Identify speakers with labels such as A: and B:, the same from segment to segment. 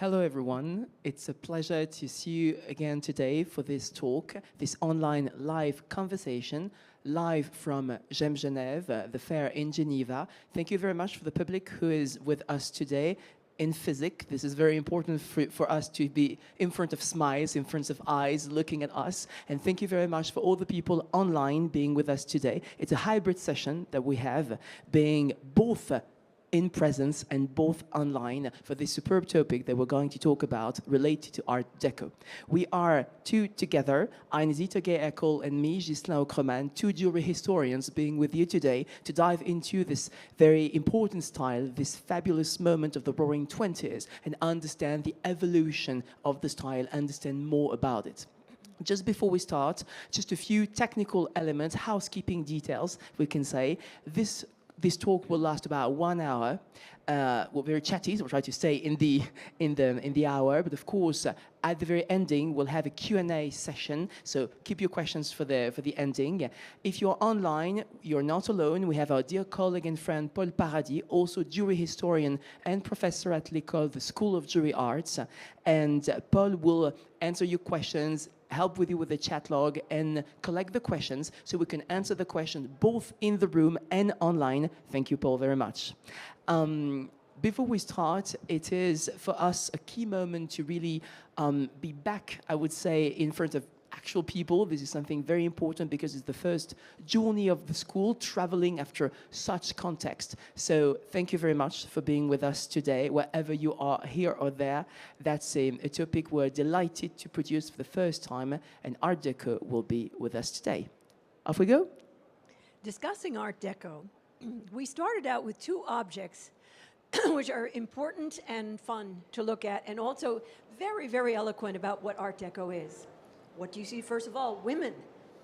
A: Hello, everyone. It's a pleasure to see you again today for this talk, this online live conversation, live from GemGenève, the fair in Geneva. Thank you very much for the public who is with us today in physics. This is very important for us to be in front of smiles, in front of eyes, looking at us. And thank you very much for all the people online being with us today. It's a hybrid session that we have, being both in presence and both online for this superb topic that we're going to talk about related to Art Deco. We are two together, Inezita, Gay-Eckel, and me, Ghislain Aucreman, two jewelry historians being with you today to dive into this very important style, this fabulous moment of the Roaring '20s, and understand the evolution of the style, understand more about it. Just before we start, just a few technical elements, housekeeping details, we can say. This talk will last about 1 hour. We're very chatty, so we'll try to stay in the hour. But of course, at the very ending, we'll have a Q&A session. So keep your questions for the ending. If you're online, you're not alone. We have our dear colleague and friend Paul Paradis, also jewelry historian and professor at l'École, the School of Jewelry Arts. And Paul will answer your questions, help with you with the chat log, and collect the questions so we can answer the questions both in the room and online. Thank you, Paul, very much. Before we start, it is for us a key moment to really be back, I would say, in front of actual people. This is something very important because it's the first journey of the school traveling after such context. So thank you very much for being with us today, wherever you are, here or there. That's a topic we're delighted to produce for the first time, and Art Deco will be with us today. Off we go.
B: Discussing Art Deco, we started out with two objects which are important and fun to look at, and also very, very eloquent about what Art Deco is. What do you see? First of all, women.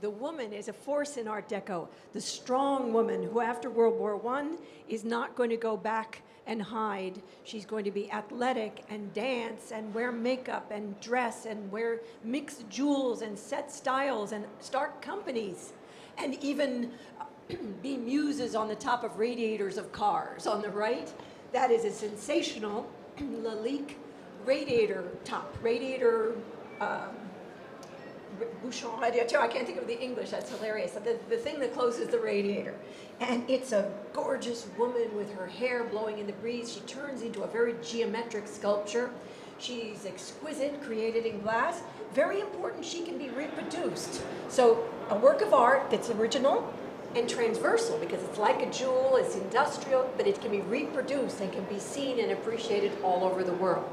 B: The woman is a force in Art Deco. The strong woman who after World War I is not going to go back and hide. She's going to be athletic and dance and wear makeup and dress and wear mixed jewels and set styles and start companies and even be muses on the top of radiators of cars. On the right, that is a sensational Lalique radiator top, radiator bouchon radiateur. I can't think of the English, that's hilarious. The thing that closes the radiator. And it's a gorgeous woman with her hair blowing in the breeze. She turns into a very geometric sculpture. She's exquisite, created in glass. Very important, she can be reproduced. So a work of art that's original and transversal, because it's like a jewel, it's industrial, but it can be reproduced and can be seen and appreciated all over the world.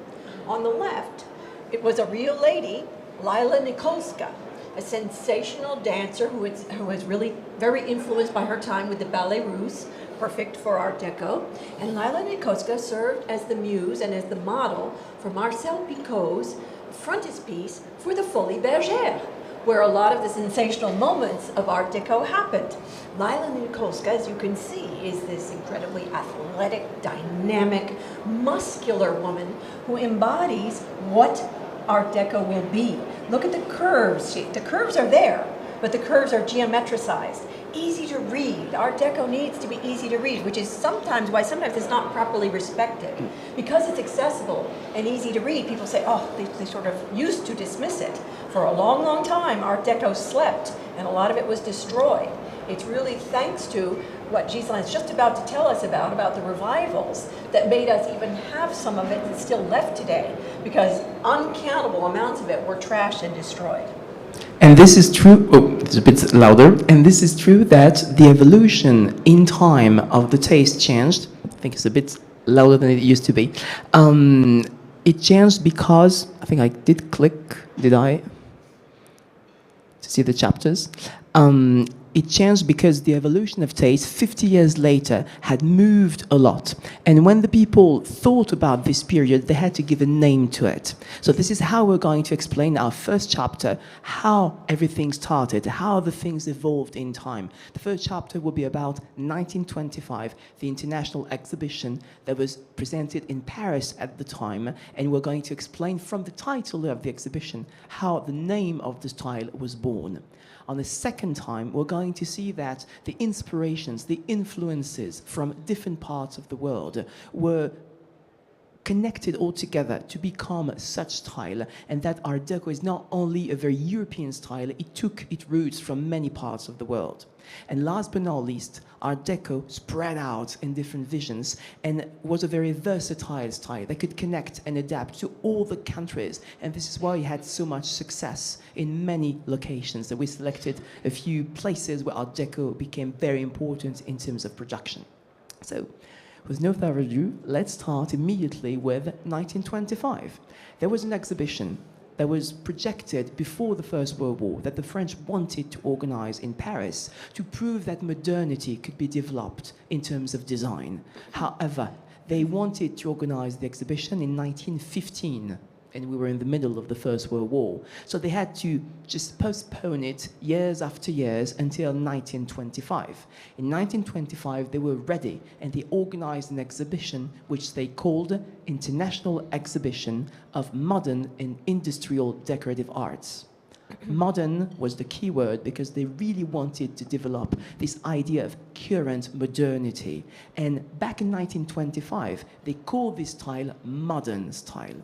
B: On the left, it was a real lady, Lila Nikolska, a sensational dancer who was really very influenced by her time with the Ballet Russe, perfect for Art Deco. And Lila Nikolska served as the muse and as the model for Marcel Picot's frontispiece for the Folies Bergère, where a lot of the sensational moments of Art Deco happened. Lila Nikolska, as you can see, is this incredibly athletic, dynamic, muscular woman who embodies what Art Deco will be. Look at the curves. The curves are there, but the curves are geometricized. Easy to read. Art Deco needs to be easy to read, which is sometimes why sometimes it's not properly respected. Because it's accessible and easy to read, people say, oh, they sort of used to dismiss it. For a long, long time, Art Deco slept, and a lot of it was destroyed. It's really thanks to what Ghislain is just about to tell us about the revivals, that made us even have some of it that's still left today, because uncountable amounts of it were trashed and destroyed.
A: And this is true, it's a bit louder, and this is true that the evolution in time of the taste changed. I think it's a bit louder than it used to be. It changed because, I think I did click, did I? To see the chapters. It changed because the evolution of taste 50 years later had moved a lot. And when the people thought about this period, they had to give a name to it. So this is how we're going to explain our first chapter, how everything started, how the things evolved in time. The first chapter will be about 1925, the international exhibition that was presented in Paris at the time. And we're going to explain from the title of the exhibition how the name of the style was born. On the second time, we're going to see that the inspirations, the influences from different parts of the world were connected all together to become such style, and that Art Deco is not only a very European style, it took its roots from many parts of the world. And last but not least, Art Deco spread out in different visions and was a very versatile style that could connect and adapt to all the countries. And this is why it had so much success in many locations. So we selected a few places where Art Deco became very important in terms of production. So, with no further ado, let's start immediately with 1925. There was an exhibition that was projected before the First World War that the French wanted to organize in Paris to prove that modernity could be developed in terms of design. However, they wanted to organize the exhibition in 1915, and we were in the middle of the First World War. So they had to just postpone it years after years until 1925. In 1925, they were ready, and they organized an exhibition which they called International Exhibition of Modern and Industrial Decorative Arts. Modern was the key word because they really wanted to develop this idea of current modernity. And back in 1925, they called this style modern style.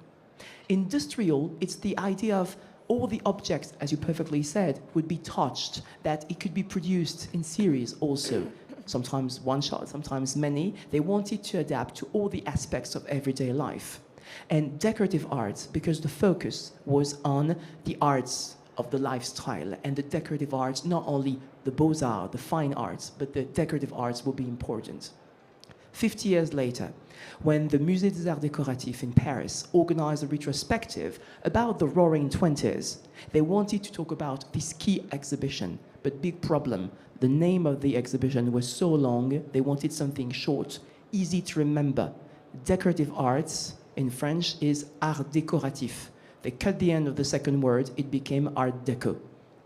A: Industrial, it's the idea of all the objects, as you perfectly said, would be touched, that it could be produced in series also. Sometimes one shot, sometimes many. They wanted to adapt to all the aspects of everyday life. And decorative arts, because the focus was on the arts of the lifestyle, and the decorative arts, not only the beaux-arts, the fine arts, but the decorative arts will be important. 50 years later, when the Musée des Arts Décoratifs in Paris organized a retrospective about the Roaring Twenties, they wanted to talk about this key exhibition, but big problem. The name of the exhibition was so long, they wanted something short, easy to remember. Decorative arts in French is Art Décoratif. They cut the end of the second word, it became Art Deco.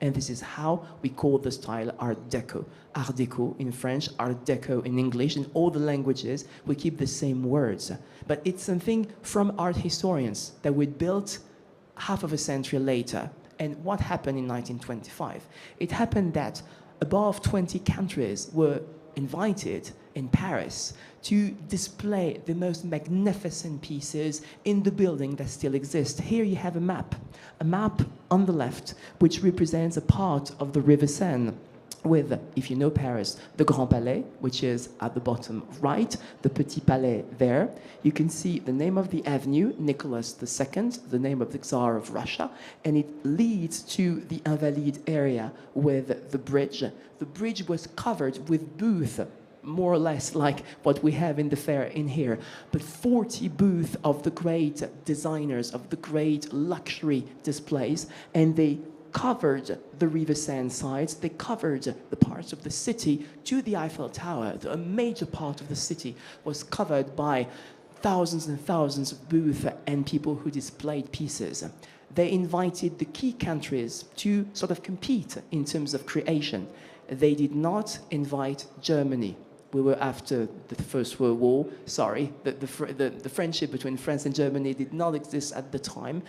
A: And this is how we call the style Art Deco. Art Deco in French, Art Deco in English. In all the languages, we keep the same words. But it's something from art historians that we built half of a century later. And what happened in 1925? It happened that above 20 countries were invited in Paris to display the most magnificent pieces in the building that still exists. Here you have a map on the left, which represents a part of the River Seine with, if you know Paris, the Grand Palais, which is at the bottom right, the Petit Palais there. You can see the name of the avenue, Nicholas II, the name of the Tsar of Russia, and it leads to the Invalides area with the bridge. The bridge was covered with booths, more or less like what we have in the fair in here, but 40 booths of the great designers, of the great luxury displays, and they covered the River Seine sides, they covered the parts of the city to the Eiffel Tower. A major part of the city was covered by thousands and thousands of booths and people who displayed pieces. They invited the key countries to sort of compete in terms of creation. They did not invite Germany. We were after the First World War. Sorry, the friendship between France and Germany did not exist at the time.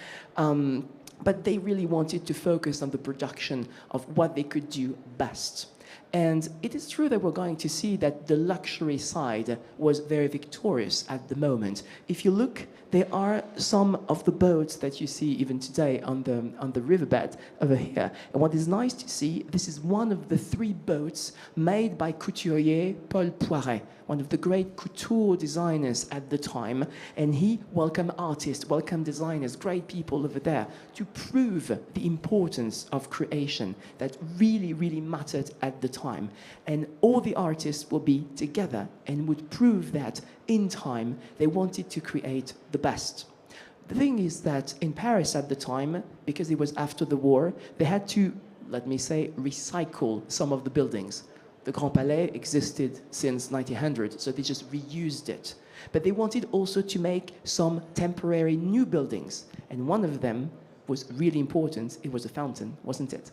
A: But they really wanted to focus on the production of what they could do best. And it is true that we're going to see that the luxury side was very victorious at the moment. If you look, there are some of the boats that you see even today on the riverbed over here. And what is nice to see, this is one of the 3 boats made by couturier Paul Poiret, one of the great couture designers at the time. And he welcomed artists, welcomed designers, great people over there to prove the importance of creation that really, really mattered at the time. And all the artists will be together and would prove that in time they wanted to create the best. The thing is that in Paris at the time, because it was after the war, they had to, let me say, recycle some of the buildings. The Grand Palais existed since 1900, so they just reused it. But they wanted also to make some temporary new buildings, and one of them was really important. It was a fountain, wasn't it?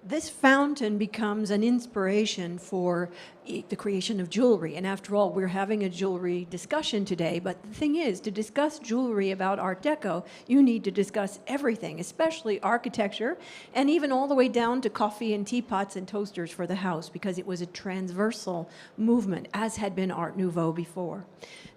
B: This fountain becomes an inspiration for the creation of jewelry. And after all, we're having a jewelry discussion today. But the thing is, to discuss jewelry about Art Deco, you need to discuss everything, especially architecture, and even all the way down to coffee and teapots and toasters for the house, because it was a transversal movement, as had been Art Nouveau before.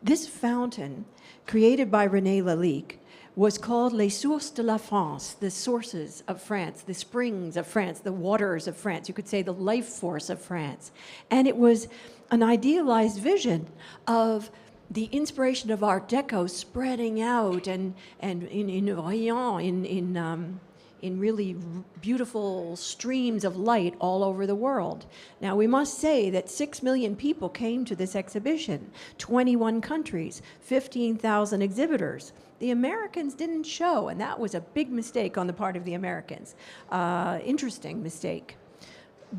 B: This fountain, created by René Lalique, was called Les Sources de la France, the sources of France, the springs of France, the waters of France. You could say the life force of France. And it was an idealized vision of the inspiration of Art Deco spreading out and in rayons, in really beautiful streams of light all over the world. Now, we must say that 6 million people came to this exhibition, 21 countries, 15,000 exhibitors. The Americans didn't show, and that was a big mistake on the part of the Americans. Interesting mistake.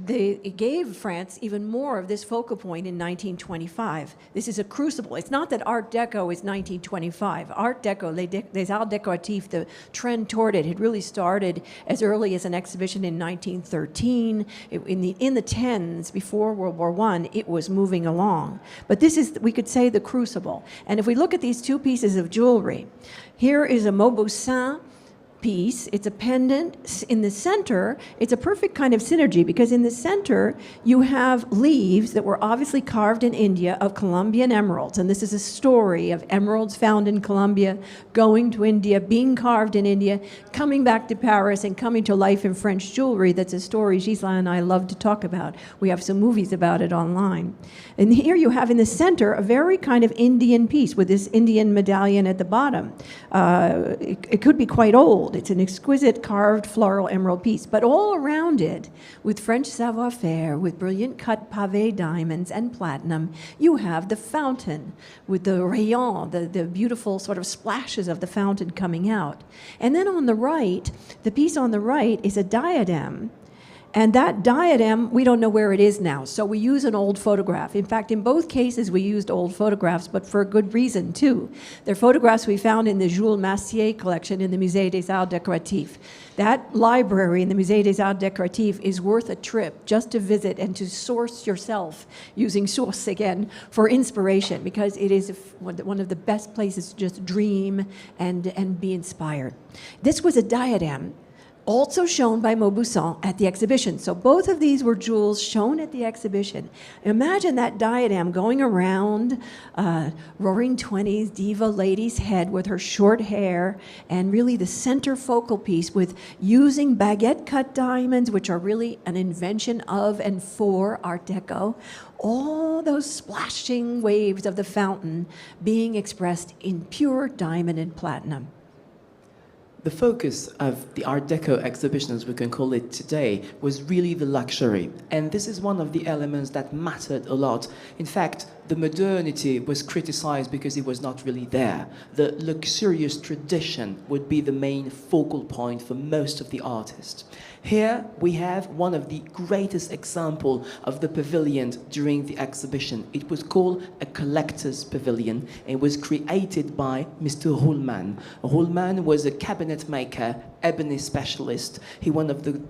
B: It gave France even more of this focal point in 1925. This is a crucible. It's not that Art Deco is 1925. Art Deco, les Arts Décoratifs, the trend toward it had really started as early as an exhibition in 1913. In the 10s, before World War I, it was moving along. But this is, we could say, the crucible. And if we look at these two pieces of jewelry, here is a Mauboussin piece. It's a pendant. In the center, it's a perfect kind of synergy, because in the center you have leaves that were obviously carved in India of Colombian emeralds, and this is a story of emeralds found in Colombia, going to India, being carved in India, coming back to Paris, and coming to life in French jewelry. That's a story Gisela and I love to talk about. We have some movies about it online. And here you have in the center a very kind of Indian piece with this Indian medallion at the bottom. It could be quite old. It's an exquisite carved floral emerald piece, but all around it, with French savoir-faire, with brilliant cut pavé diamonds and platinum, you have the fountain with the rayon, the beautiful sort of splashes of the fountain coming out. And then on the right, the piece on the right is a diadem. And that diadem, we don't know where it is now, so we use an old photograph. In fact, in both cases, we used old photographs, but for a good reason, too. They're photographs we found in the Jules Massier collection in the Musée des Arts Décoratifs. That library in the Musée des Arts Décoratifs is worth a trip just to visit and to source yourself, using source again, for inspiration, because it is one of the best places to just dream and be inspired. This was a diadem, also shown by Mauboussin at the exhibition. So both of these were jewels shown at the exhibition. Imagine that diadem going around roaring 20s diva lady's head with her short hair, and really the center focal piece with using baguette cut diamonds, which are really an invention of and for Art Deco. All those splashing waves of the fountain being expressed in pure diamond and platinum.
A: The focus of the Art Deco exhibition, as we can call it today, was really the luxury. And this is one of the elements that mattered a lot. In fact, the modernity was criticized because it was not really there. The luxurious tradition would be the main focal point for most of the artists. Here we have one of the greatest examples of the pavilion during the exhibition. It was called a collector's pavilion. It was created by Mr. Ruhlmann. Ruhlmann was a cabinet maker, ebony specialist. He was one of the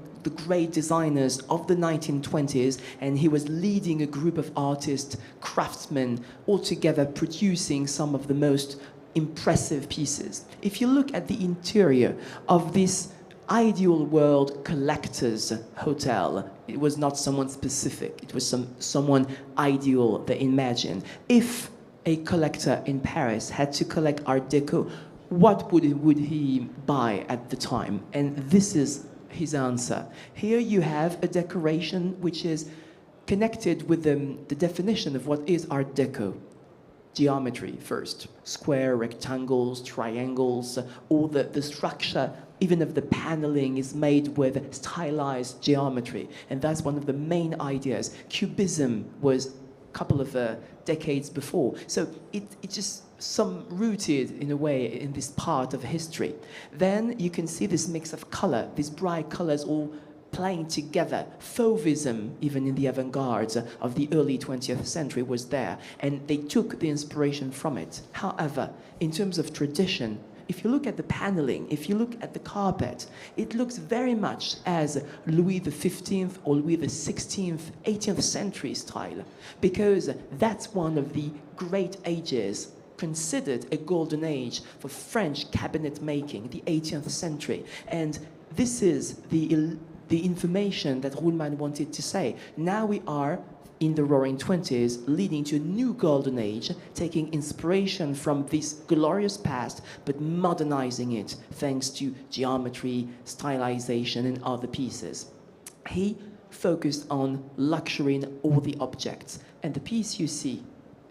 A: great designers of the 1920s, and he was leading a group of artists, craftsmen, all together producing some of the most impressive pieces. If you look at the interior of this ideal world collector's hotel, it was not someone specific, it was someone ideal they imagined. If a collector in Paris had to collect Art Deco, what would he buy at the time? And this is his answer. Here you have a decoration which is connected with the definition of what is Art Deco. Geometry first, square, rectangles, triangles, all the structure, even of the paneling, is made with stylized geometry. And that's one of the main ideas. Cubism was a couple of decades before. So it just some rooted in a way in this part of history. Then you can see this mix of color, these bright colors all playing together. Fauvism, even in the avant-garde of the early 20th century, was there, and they took the inspiration from it. However, in terms of tradition, if you look at the paneling, if you look at the carpet, it looks very much as Louis XV or Louis XVI, 18th century style, because that's one of the great ages considered a golden age for French cabinet making, the 18th century. And this is the information that Ruhlmann wanted to say. Now we are in the Roaring Twenties, leading to a new golden age, taking inspiration from this glorious past, but modernizing it thanks to geometry, stylization, and other pieces. He focused on luxury in all the objects. And the piece you see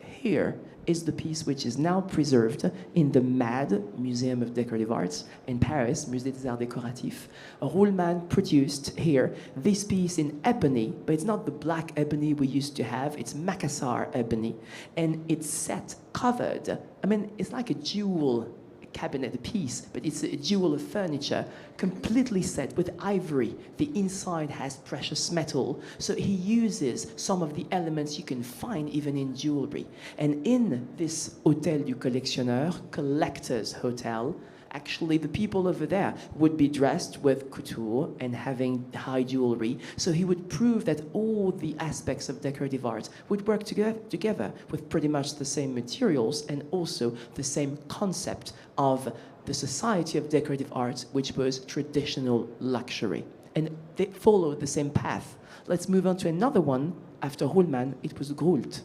A: here is the piece which is now preserved in the MAD, Museum of Decorative Arts, in Paris, Musée des Arts Décoratifs. Ruhlmann produced here this piece in ebony, but it's not the black ebony we used to have, it's Macassar ebony, and it's set, covered. I mean, it's like a jewel cabinet piece, but it's a jewel of furniture, completely set with ivory. The inside has precious metal, so he uses some of the elements you can find even in jewelry. And in this Hôtel du Collectionneur, collector's hotel, actually the people over there would be dressed with couture and having high jewelry, so he would prove that all the aspects of decorative art would work together with pretty much the same materials and also the same concept of the Society of Decorative Art, which was traditional luxury. And they followed the same path. Let's move on to another one. After Ruhlmann, it was Groult.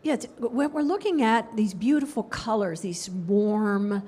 B: Yes, we're looking at these beautiful colors, these warm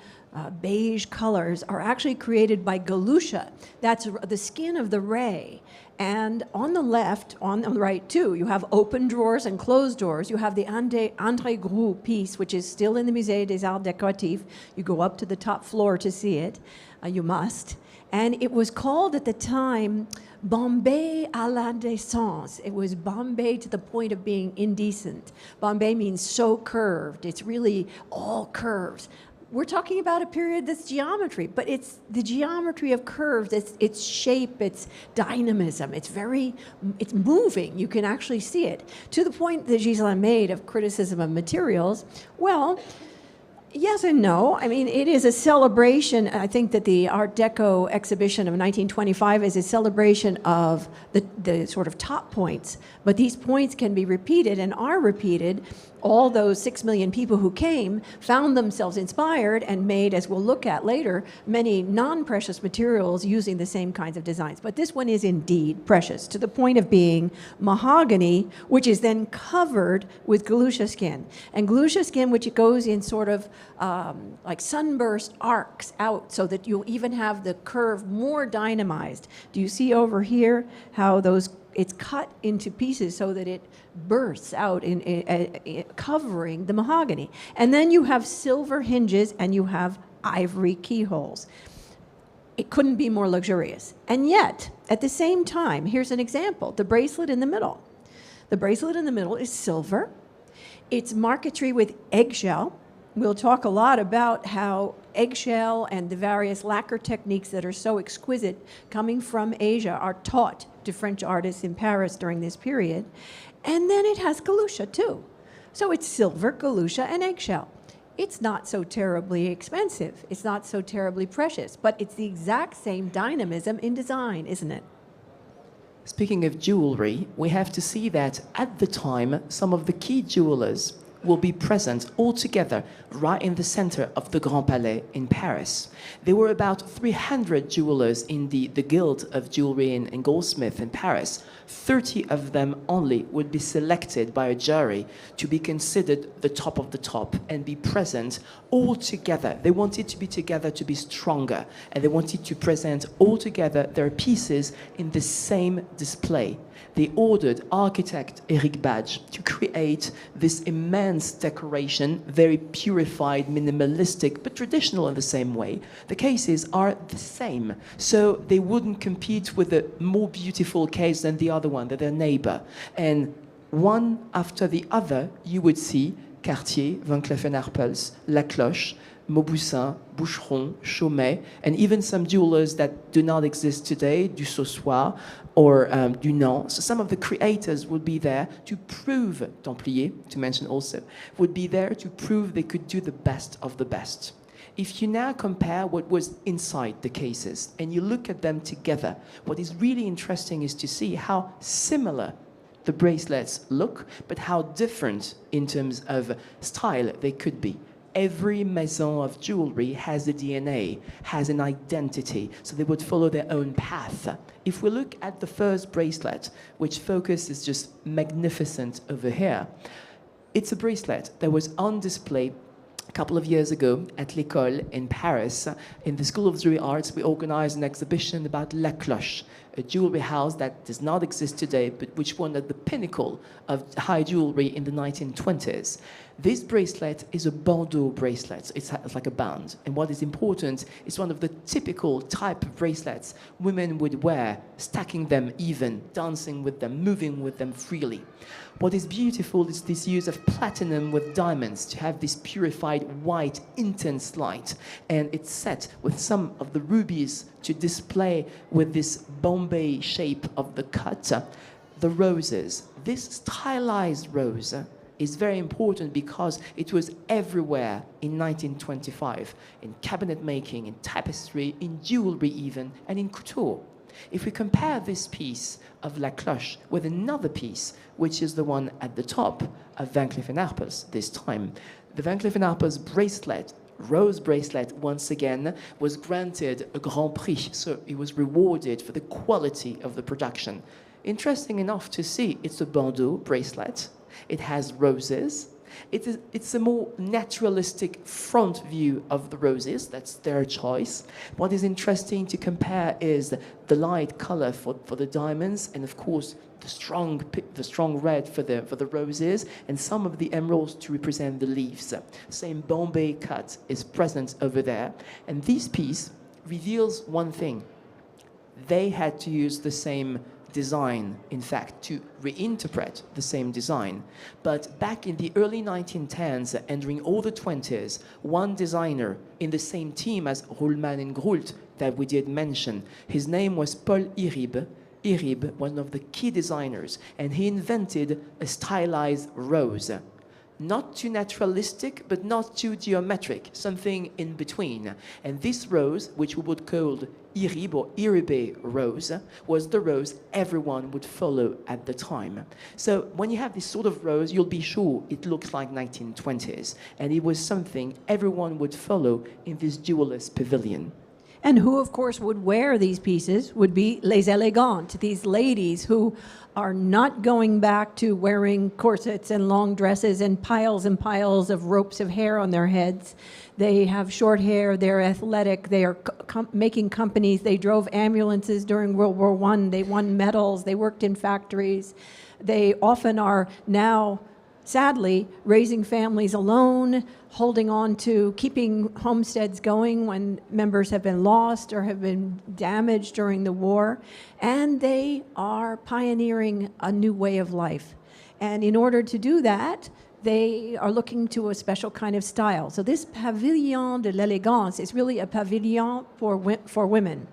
B: beige colors are actually created by galusha. That's the skin of the ray. And on the left, on the right too, you have open drawers and closed drawers. You have the André Groult piece, which is still in the Musée des Arts Décoratifs. You go up to the top floor to see it. You must. And it was called at the time Bombay à l'indécence. It was Bombay to the point of being indecent. Bombay means so curved. It's really all curves. We're talking about a period that's geometry, but it's the geometry of curves, its shape, its dynamism. It's moving. You can actually see it. To the point that Gisela made of criticism of materials, well, yes and no. I mean, it is a celebration. I think that the Art Deco exhibition of 1925 is a celebration of the sort of top points, but these points can be repeated and are repeated. All those 6 million people who came found themselves inspired and made, as we'll look at later, many non-precious materials using the same kinds of designs. But this one is indeed precious, to the point of being mahogany, which is then covered with galusha skin. And galusha skin, which goes in sort of like sunburst arcs out, so that you'll even have the curve more dynamized. Do you see over here how it's cut into pieces so that it bursts out in covering the mahogany. And then you have silver hinges and you have ivory keyholes. It couldn't be more luxurious. And yet, at the same time, here's an example, the bracelet in the middle. The bracelet in the middle is silver. It's marquetry with eggshell. We'll talk a lot about how eggshell and the various lacquer techniques that are so exquisite coming from Asia are taught to French artists in Paris during this period. And then it has galusha too. So it's silver, galusha, and eggshell. It's not so terribly expensive. It's not so terribly precious, but it's the exact same dynamism in design, isn't it?
A: Speaking of jewelry, we have to see that at the time, some of the key jewelers will be present all together right in the center of the Grand Palais in Paris. There were about 300 jewelers in the Guild of Jewelry and Goldsmith in Paris. 30 of them only would be selected by a jury to be considered the top of the top and be present all together. They wanted to be together to be stronger, and they wanted to present all together their pieces in the same display. They ordered architect Eric Badge to create this immense decoration, very purified, minimalistic, but traditional in the same way. The cases are the same, so they wouldn't compete with a more beautiful case than the other one, than their neighbor. And one after the other, you would see Cartier, Van Cleef & Arpels, La Cloche, Mauboussin, Boucheron, Chaumet, and even some jewelers that do not exist today, du Saussois or du Nant. So some of the creators would be there to prove, Templier, to mention also, would be there to prove they could do the best of the best. If you now compare what was inside the cases and you look at them together, what is really interesting is to see how similar the bracelets look, but how different in terms of style they could be. Every maison of jewelry has a DNA, has an identity, so they would follow their own path. If we look at the first bracelet, which focuses just magnificent over here, it's a bracelet that was on display a couple of years ago at l'École in Paris. In the School of Jewelry Arts, we organized an exhibition about La Cloche, a jewelry house that does not exist today, but which won at the pinnacle of high jewelry in the 1920s. This bracelet is a bandeau bracelet. It's like a band. And what is important is one of the typical type of bracelets women would wear, stacking them even, dancing with them, moving with them freely. What is beautiful is this use of platinum with diamonds to have this purified white, intense light. And it's set with some of the rubies to display with this Bombay shape of the cut. The roses, this stylized rose is very important because it was everywhere in 1925, in cabinet making, in tapestry, in jewelry even, and in couture. If we compare this piece of La Cloche with another piece, which is the one at the top of Van Cleef & Arpels this time, the Van Cleef & Arpels bracelet, rose bracelet, once again, was granted a Grand Prix, so it was rewarded for the quality of the production. Interesting enough to see, it's a bandeau bracelet. It has roses. It's a more naturalistic front view of the roses. That's their choice. What is interesting to compare is the light color for the diamonds, and of course the strong red for the roses, and some of the emeralds to represent the leaves. Same Bombay cut is present over there, and this piece reveals one thing. They had to use the same design, in fact, to reinterpret the same design. But back in the early 1910s and during all the 20s, one designer in the same team as Ruhlmann and Grult that we did mention, his name was Paul Irib, one of the key designers, and he invented a stylized rose. Not too naturalistic, but not too geometric, something in between. And this rose, which we would call Irib or Iribe rose, was the rose everyone would follow at the time. So when you have this sort of rose, you'll be sure it looks like 1920s. And it was something everyone would follow in this jeweller's pavilion.
B: And who, of course, would wear these pieces would be les élégantes, these ladies who are not going back to wearing corsets and long dresses and piles of ropes of hair on their heads. They have short hair, they're athletic, they are making companies, they drove ambulances during World War I, they won medals, they worked in factories. They often are now, sadly, raising families alone, holding on to keeping homesteads going when members have been lost or have been damaged during the war. And they are pioneering a new way of life. And in order to do that, they are looking to a special kind of style. So this Pavilion de l'Élégance is really a pavilion for women.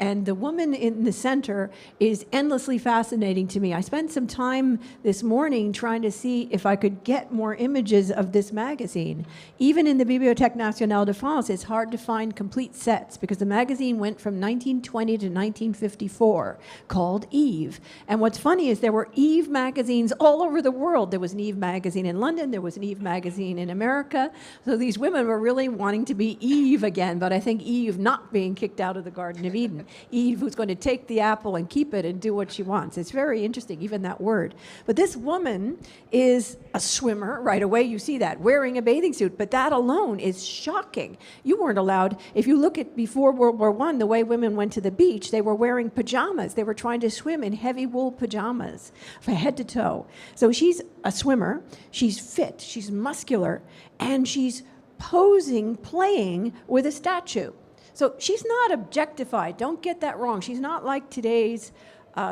B: And the woman in the center is endlessly fascinating to me. I spent some time this morning trying to see if I could get more images of this magazine. Even in the Bibliothèque Nationale de France, it's hard to find complete sets because the magazine went from 1920 to 1954, called Eve. And what's funny is there were Eve magazines all over the world. There was an Eve magazine in London, there was an Eve magazine in America. So these women were really wanting to be Eve again, but I think Eve not being kicked out of the Garden of Eden. Eve who's going to take the apple and keep it and do what she wants. It's very interesting, even that word. But this woman is a swimmer. Right away you see that, wearing a bathing suit, but that alone is shocking. You weren't allowed, if you look at before World War I, the way women went to the beach, they were wearing pajamas. They were trying to swim in heavy wool pajamas from head to toe. So she's a swimmer, she's fit, she's muscular, and she's posing, playing with a statue. So she's not objectified. Don't get that wrong. She's not like today's,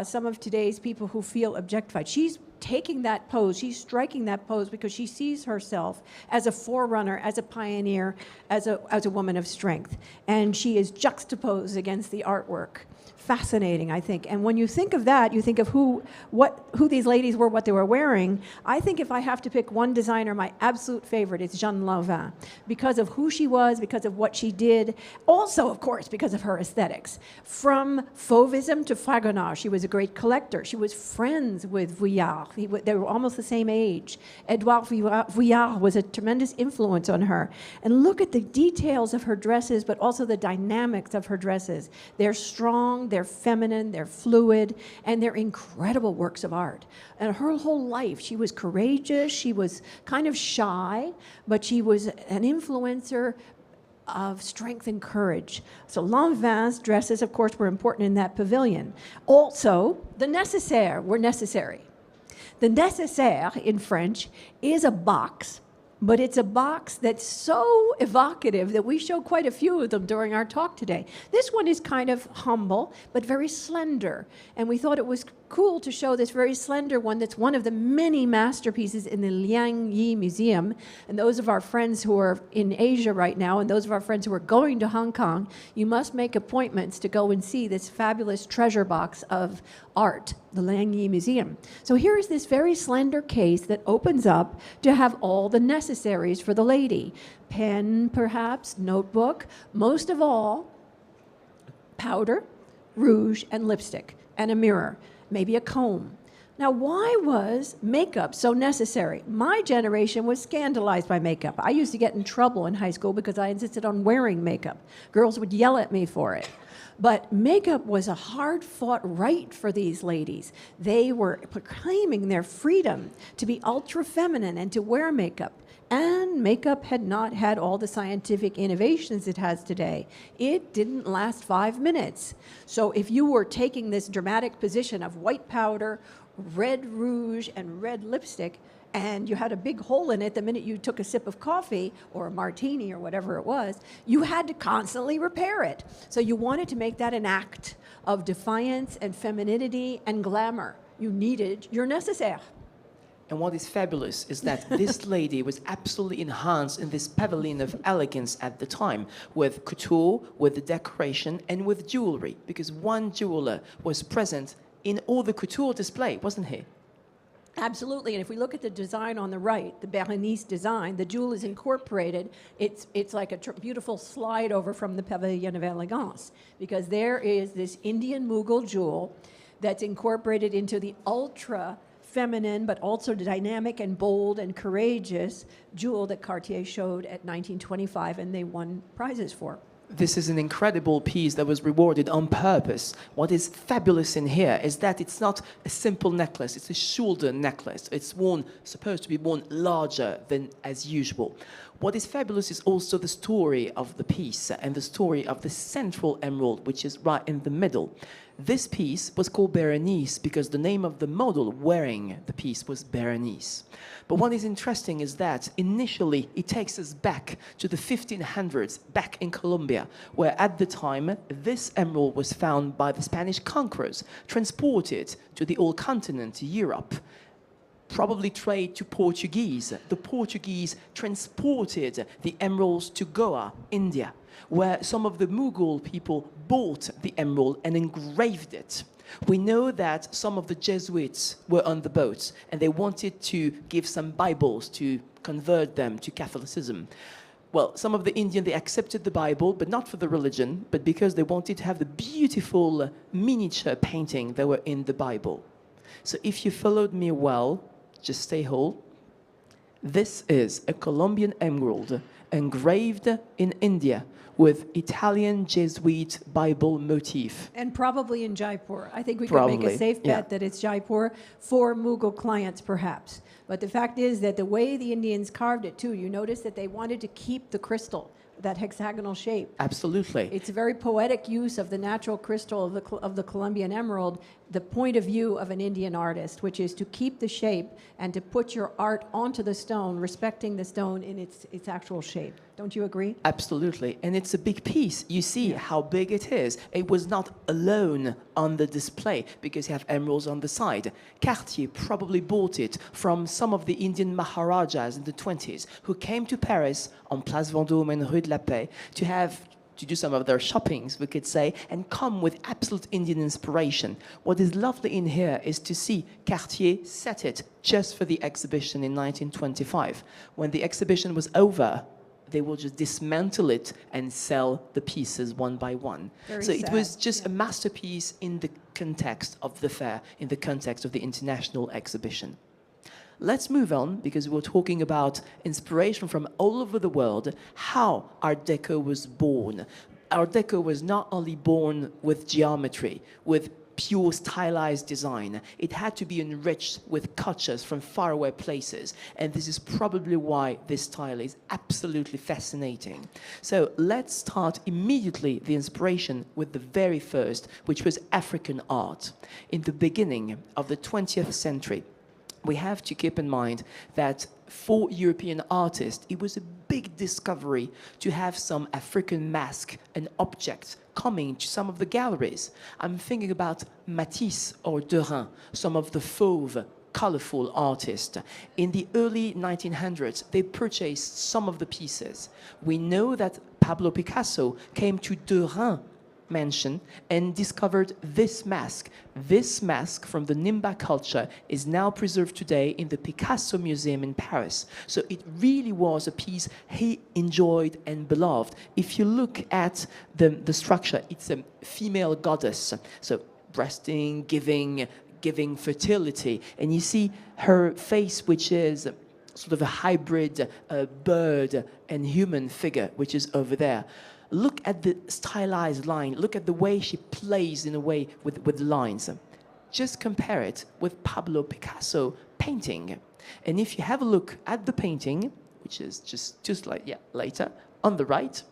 B: some of today's people who feel objectified. She's taking that pose, she's striking that pose because she sees herself as a forerunner, as a pioneer, as a woman of strength. And she is juxtaposed against the artwork. fascinating, I think. And when you think of that, you think of who these ladies were, what they were wearing. I think if I have to pick one designer, my absolute favorite is Jeanne Lanvin, because of who she was, because of what she did. Also, of course, because of her aesthetics. From Fauvism to Fragonard, she was a great collector. She was friends with Vuillard. They were almost the same age. Edouard Vuillard was a tremendous influence on her. And look at the details of her dresses, but also the dynamics of her dresses. They're strong, they're feminine, they're fluid, and they're incredible works of art. And her whole life, she was courageous, she was kind of shy, but she was an influencer of strength and courage. So Lanvin's dresses, of course, were important in that pavilion. Also, the nécessaire were necessary. The nécessaire in French is a box, but it's a box that's so evocative that we show quite a few of them during our talk today. This one is kind of humble, but very slender. And we thought it was cool to show this very slender one that's one of the many masterpieces in the Liang Yi Museum. And those of our friends who are in Asia right now, and those of our friends who are going to Hong Kong, you must make appointments to go and see this fabulous treasure box of art, the Liang Yi Museum. So here is this very slender case that opens up to have all the necessaries for the lady. Pen, perhaps, notebook, most of all, powder, rouge, and lipstick, and a mirror. Maybe a comb. Now, why was makeup so necessary? My generation was scandalized by makeup. I used to get in trouble in high school because I insisted on wearing makeup. Girls would yell at me for it. But makeup was a hard-fought right for these ladies. They were proclaiming their freedom to be ultra-feminine and to wear makeup. And makeup had not had all the scientific innovations it has today. It didn't last 5 minutes. So if you were taking this dramatic position of white powder, red rouge, and red lipstick, and you had a big hole in it the minute you took a sip of coffee or a martini or whatever it was, you had to constantly repair it. So you wanted to make that an act of defiance and femininity and glamour. You needed your nécessaire.
A: And what is fabulous is that this lady was absolutely enhanced in this pavilion of elegance at the time, with couture, with the decoration, and with jewelry, because one jeweler was present in all the couture display, wasn't he?
B: Absolutely, and if we look at the design on the right, the Berenice design, the jewel is incorporated. It's like a beautiful slide over from the Pavilion of Elegance, because there is this Indian Mughal jewel that's incorporated into the ultra feminine, but also dynamic and bold and courageous jewel that Cartier showed at 1925 and they won prizes for.
A: This is an incredible piece that was rewarded on purpose. What is fabulous in here is that it's not a simple necklace, it's a shoulder necklace. It's supposed to be worn larger than as usual. What is fabulous is also the story of the piece and the story of the central emerald, which is right in the middle. This piece was called Berenice because the name of the model wearing the piece was Berenice. But what is interesting is that initially it takes us back to the 1500s, back in Colombia, where at the time this emerald was found by the Spanish conquerors, transported to the old continent, to Europe. Probably trade to Portuguese. The Portuguese transported the emeralds to Goa, India, where some of the Mughal people bought the emerald and engraved it. We know that some of the Jesuits were on the boats and they wanted to give some Bibles to convert them to Catholicism. Well, some of the Indians, they accepted the Bible, but not for the religion, but because they wanted to have the beautiful miniature painting that were in the Bible. So if you followed me well, just stay whole. This is a Colombian emerald engraved in India with Italian Jesuit Bible motif.
B: And probably in Jaipur. I think we can make a safe bet that it's Jaipur for Mughal clients, perhaps. But the fact is that the way the Indians carved it, too, you notice that they wanted to keep the crystal, that hexagonal shape.
A: Absolutely.
B: It's a very poetic use of the natural crystal of the Colombian emerald, the point of view of an Indian artist, which is to keep the shape and to put your art onto the stone, respecting the stone in its actual shape. Don't you agree?
A: Absolutely. And it's a big piece. You see how big it is. It was not alone on the display because you have emeralds on the side. Cartier probably bought it from some of the Indian Maharajas in the 20s who came to Paris on Place Vendôme and Rue de la Paix to have to do some of their shoppings, we could say, and come with absolute Indian inspiration. What is lovely in here is to see Cartier set it just for the exhibition in 1925. When the exhibition was over, they will just dismantle it and sell the pieces one by one.
B: Very
A: so it
B: sad.
A: was just a masterpiece in the context of the fair, in the context of the international exhibition. Let's move on, because we're talking about inspiration from all over the world, how Art Deco was born. Art Deco was not only born with geometry, with pure stylized design. It had to be enriched with touches from faraway places, and this is probably why this style is absolutely fascinating. So let's start immediately the inspiration with the very first, which was African art. In the beginning of the 20th century, we have to keep in mind that for European artists, it was a big discovery to have some African mask and objects coming to some of the galleries. I'm thinking about Matisse or Derain, some of the fauve, colorful artists. In the early 1900s, they purchased some of the pieces. We know that Pablo Picasso came to Derain mansion and discovered this mask. This mask from the Nimba culture is now preserved today in the Picasso Museum in Paris. So it really was a piece he enjoyed and beloved. If you look at the structure, it's a female goddess. So breasting, giving fertility. And you see her face, which is sort of a hybrid bird and human figure, which is over there. Look at the stylized line. Look at the way she plays in a way with lines. Just compare it with Pablo Picasso painting. And if you have a look at the painting, which is just like, yeah, later, on the right,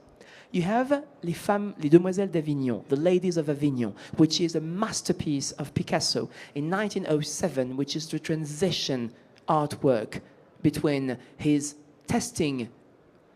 A: you have Les Femmes, les Demoiselles d'Avignon, the Ladies of Avignon, which is a masterpiece of Picasso in 1907, which is the transition artwork between his testing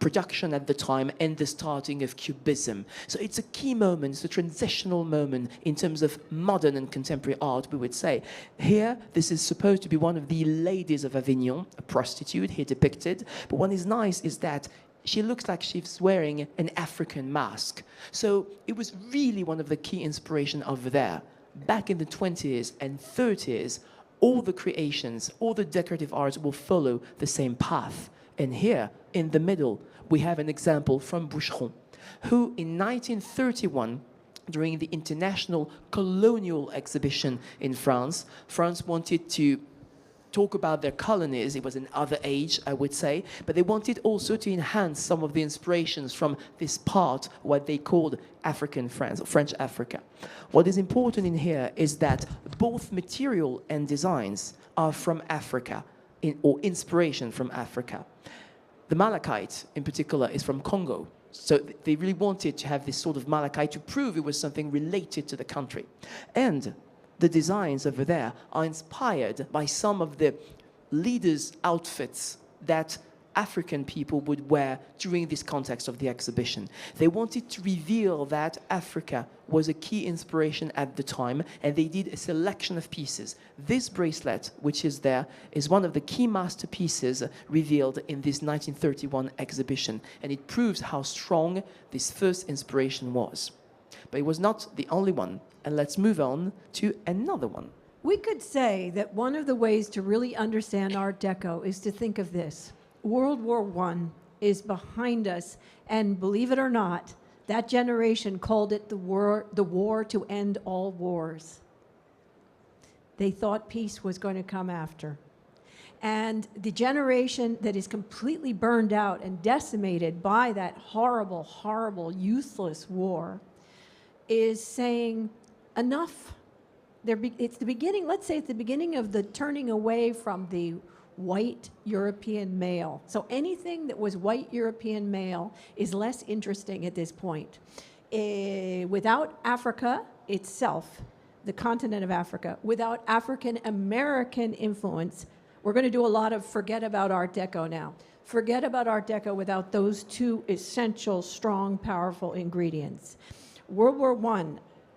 A: production at the time and the starting of Cubism. So it's a key moment, it's a transitional moment in terms of modern and contemporary art, we would say. Here, this is supposed to be one of the ladies of Avignon, a prostitute here depicted. But what is nice is that she looks like she's wearing an African mask. So it was really one of the key inspiration over there. Back in the 20s and 30s, all the creations, all the decorative arts will follow the same path. And here, in the middle, we have an example from Boucheron, who in 1931, during the International Colonial Exhibition in France, France wanted to talk about their colonies. It was an other age, I would say, but they wanted also to enhance some of the inspirations from this part, what they called African France, or French Africa. What is important in here is that both material and designs are from Africa, or inspiration from Africa. The malachite, in particular, is from Congo. So they really wanted to have this sort of malachite to prove it was something related to the country. And the designs over there are inspired by some of the leaders' outfits that African people would wear during this context of the exhibition. They wanted to reveal that Africa was a key inspiration at the time, and they did a selection of pieces. This bracelet, which is there, is one of the key masterpieces revealed in this 1931 exhibition, and it proves how strong this first inspiration was. But it was not the only one, and let's move on to another one.
B: We could say that one of the ways to really understand Art Deco is to think of this. World War I is behind us, and believe it or not, that generation called it the war to end all wars. They thought peace was going to come after. And the generation that is completely burned out and decimated by that horrible, horrible, useless war is saying, enough. It's the beginning, let's say it's the beginning of the turning away from the white European male. So anything that was white European male is less interesting at this point. Without Africa itself, the continent of Africa, without African American influence, we're going to do a lot of forget about Art Deco now. Forget about Art Deco without those two essential, strong, powerful ingredients. World War I,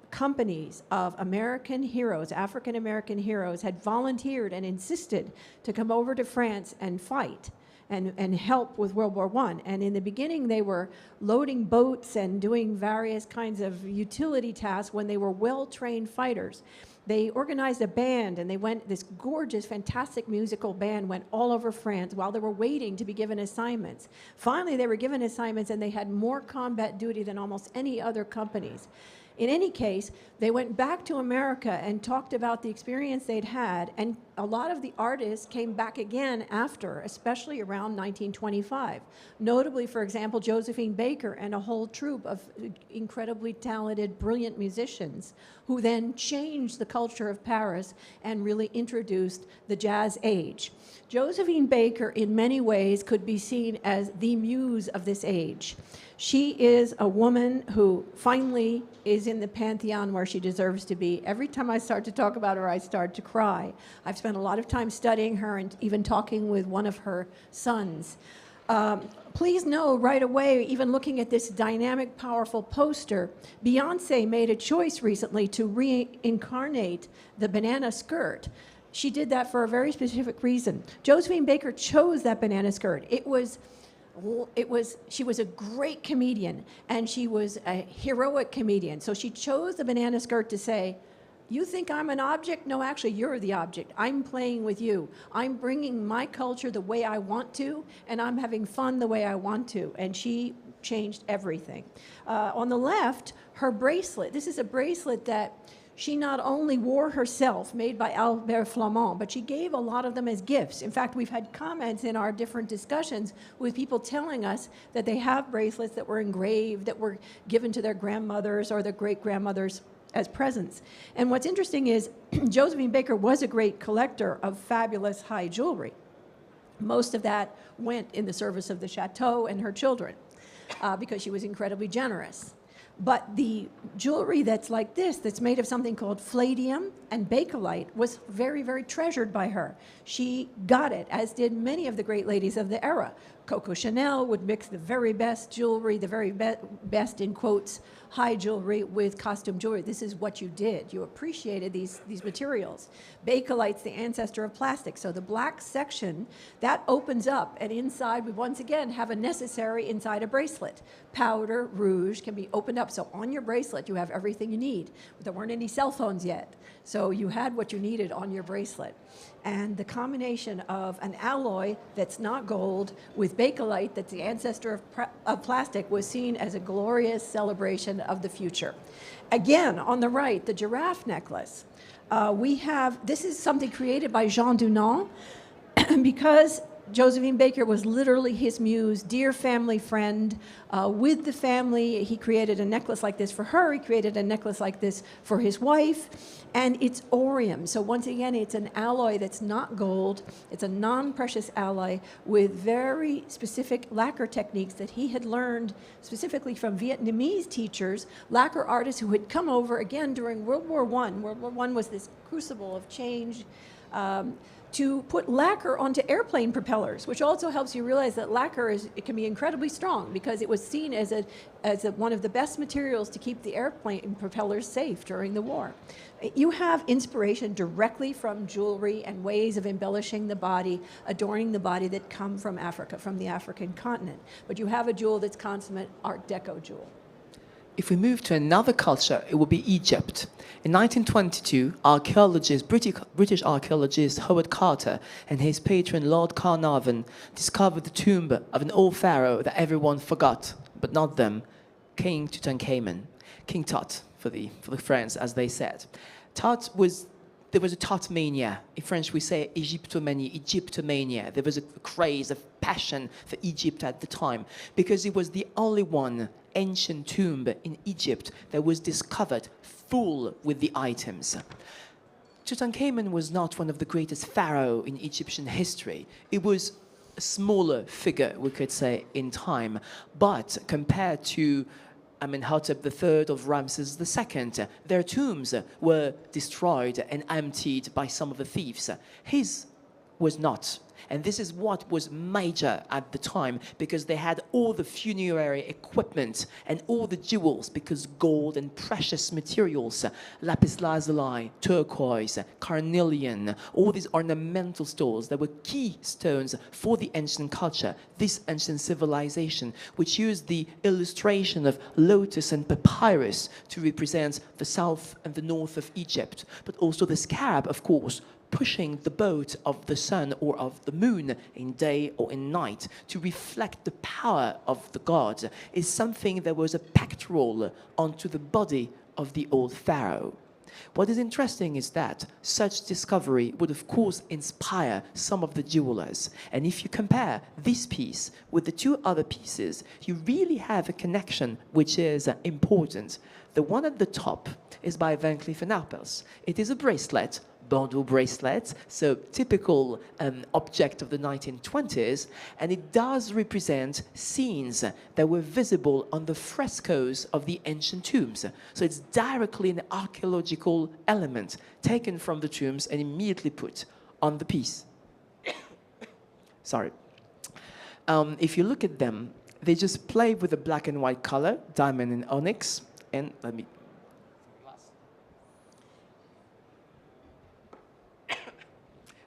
B: companies of American heroes, African American heroes, had volunteered and insisted to come over to France and fight. and help with World War I. And in the beginning, they were loading boats and doing various kinds of utility tasks when they were well-trained fighters. They organized a band, and this gorgeous, fantastic musical band went all over France while they were waiting to be given assignments. Finally, they were given assignments, and they had more combat duty than almost any other companies. In any case, they went back to America and talked about the experience they'd had, and a lot of the artists came back again after, especially around 1925. Notably, for example, Josephine Baker and a whole troupe of incredibly talented, brilliant musicians who then changed the culture of Paris and really introduced the jazz age. Josephine Baker, in many ways, could be seen as the muse of this age. She is a woman who finally is in the pantheon where she deserves to be. Every time I start to talk about her, I start to cry. I've spent a lot of time studying her and even talking with one of her sons. Please know right away, even looking at this dynamic, powerful poster, Beyonce made a choice recently to reincarnate the banana skirt. She did that for a very specific reason. Josephine Baker chose that banana skirt. She was a great comedian, and she was a heroic comedian. So she chose the banana skirt to say, you think I'm an object? No, actually, you're the object. I'm playing with you. I'm bringing my culture the way I want to, and I'm having fun the way I want to. And she changed everything. On the left, her bracelet. This is a bracelet that she not only wore herself, made by Albert Flamand, but she gave a lot of them as gifts. In fact, we've had comments in our different discussions with people telling us that they have bracelets that were engraved, that were given to their grandmothers or their great-grandmothers as presents. And what's interesting is Josephine Baker was a great collector of fabulous high jewelry. Most of that went in the service of the chateau and her children because she was incredibly generous. But the jewelry that's like this, that's made of something called palladium and bakelite, was very, very treasured by her. She got it, as did many of the great ladies of the era. Coco Chanel would mix the very best jewelry, the very best, in quotes, high jewelry with costume jewelry. This is what you did. You appreciated these materials. Bakelite's the ancestor of plastic. So the black section, that opens up, and inside we once again have a necessary inside a bracelet. Powder, rouge can be opened up. So on your bracelet, you have everything you need. There weren't any cell phones yet. So you had what you needed on your bracelet. And the combination of an alloy that's not gold with bakelite, that's the ancestor of plastic, was seen as a glorious celebration of the future. Again, on the right, the giraffe necklace. This is something created by Jean Dunant because Josephine Baker was literally his muse, dear family friend. With the family, he created a necklace like this for her. He created a necklace like this for his wife. And it's orium. So once again, it's an alloy that's not gold. It's a non-precious alloy with very specific lacquer techniques that he had learned specifically from Vietnamese teachers, lacquer artists who had come over, again, during World War I. World War I was this crucible of change. To put lacquer onto airplane propellers, which also helps you realize that lacquer it can be incredibly strong because it was seen as one of the best materials to keep the airplane propellers safe during the war. You have inspiration directly from jewelry and ways of embellishing the body, adorning the body that come from Africa, from the African continent. But you have a jewel that's consummate Art Deco jewel.
A: If we move to another culture, it will be Egypt. In 1922, British archaeologist Howard Carter and his patron Lord Carnarvon discovered the tomb of an old pharaoh that everyone forgot, but not them, King Tutankhamun, King Tut for the French, as they said. There was a Tut mania. In French, we say Egyptomania. There was a craze, a passion for Egypt at the time because it was the only one ancient tomb in Egypt that was discovered full with the items. Tutankhamun was not one of the greatest pharaoh in Egyptian history. It was a smaller figure, we could say, in time, but compared to Amenhotep III of Ramses II, their tombs were destroyed and emptied by some of the thieves. His was not. And this is what was major at the time, because they had all the funerary equipment and all the jewels, because gold and precious materials, lapis lazuli, turquoise, carnelian, all these ornamental stones that were key stones for the ancient culture, this ancient civilization, which used the illustration of lotus and papyrus to represent the south and the north of Egypt, but also the scarab, of course, pushing the boat of the sun or of the moon in day or in night to reflect the power of the gods, is something that was a pectoral onto the body of the old pharaoh. What is interesting is that such discovery would of course inspire some of the jewelers. And if you compare this piece with the two other pieces, you really have a connection which is important. The one at the top is by Van Cleef & Arpels. It is a bracelet, Bordeaux bracelet, so typical object of the 1920s, and it does represent scenes that were visible on the frescoes of the ancient tombs. So it's directly an archaeological element taken from the tombs and immediately put on the piece. Sorry. If you look at them, they just play with the black and white color, diamond and onyx, and let me...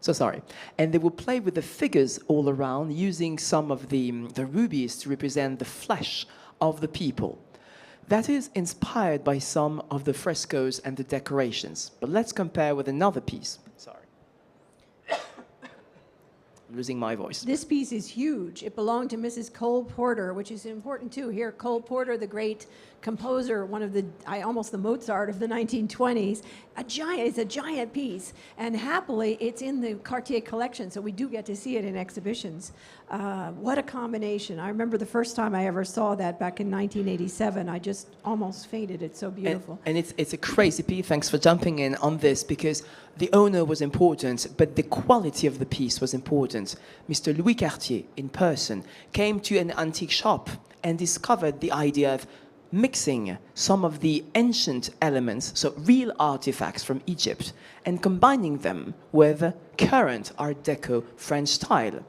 A: So sorry. And they will play with the figures all around, using some of the rubies to represent the flesh of the people. That is inspired by some of the frescoes and the decorations. But let's compare with another piece. Sorry. I'm losing my voice.
B: This piece is huge. It belonged to Mrs. Cole Porter, which is important too. Here, Cole Porter, the great composer, one of the, almost the Mozart of the 1920s. It's a giant piece, and happily, it's in the Cartier collection, so we do get to see it in exhibitions. What a combination. I remember the first time I ever saw that back in 1987. I just almost fainted. It's so beautiful.
A: And it's a crazy piece. Thanks for jumping in on this, because the owner was important, but the quality of the piece was important. Mr. Louis Cartier, in person, came to an antique shop and discovered the idea of mixing some of the ancient elements, so real artifacts from Egypt, and combining them with current Art Deco French style.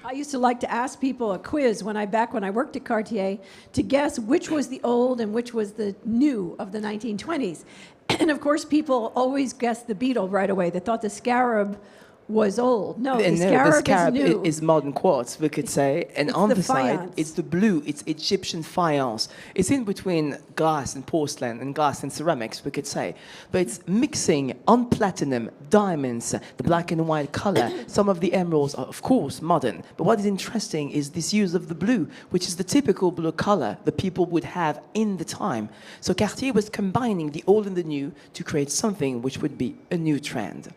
B: I used to like to ask people a quiz when I worked at Cartier to guess which was the old and which was the new of the 1920s. And of course, people always guessed the beetle right away. They thought the scarab was old. No, the scarab is new.
A: Is modern quartz, we could say. And on the side, it's the blue. It's Egyptian faience. It's in between glass and porcelain and glass and ceramics, we could say. But it's mixing on platinum, diamonds, the black and white color. Some of the emeralds are, of course, modern. But what is interesting is this use of the blue, which is the typical blue color that people would have in the time. So Cartier was combining the old and the new to create something which would be a new trend.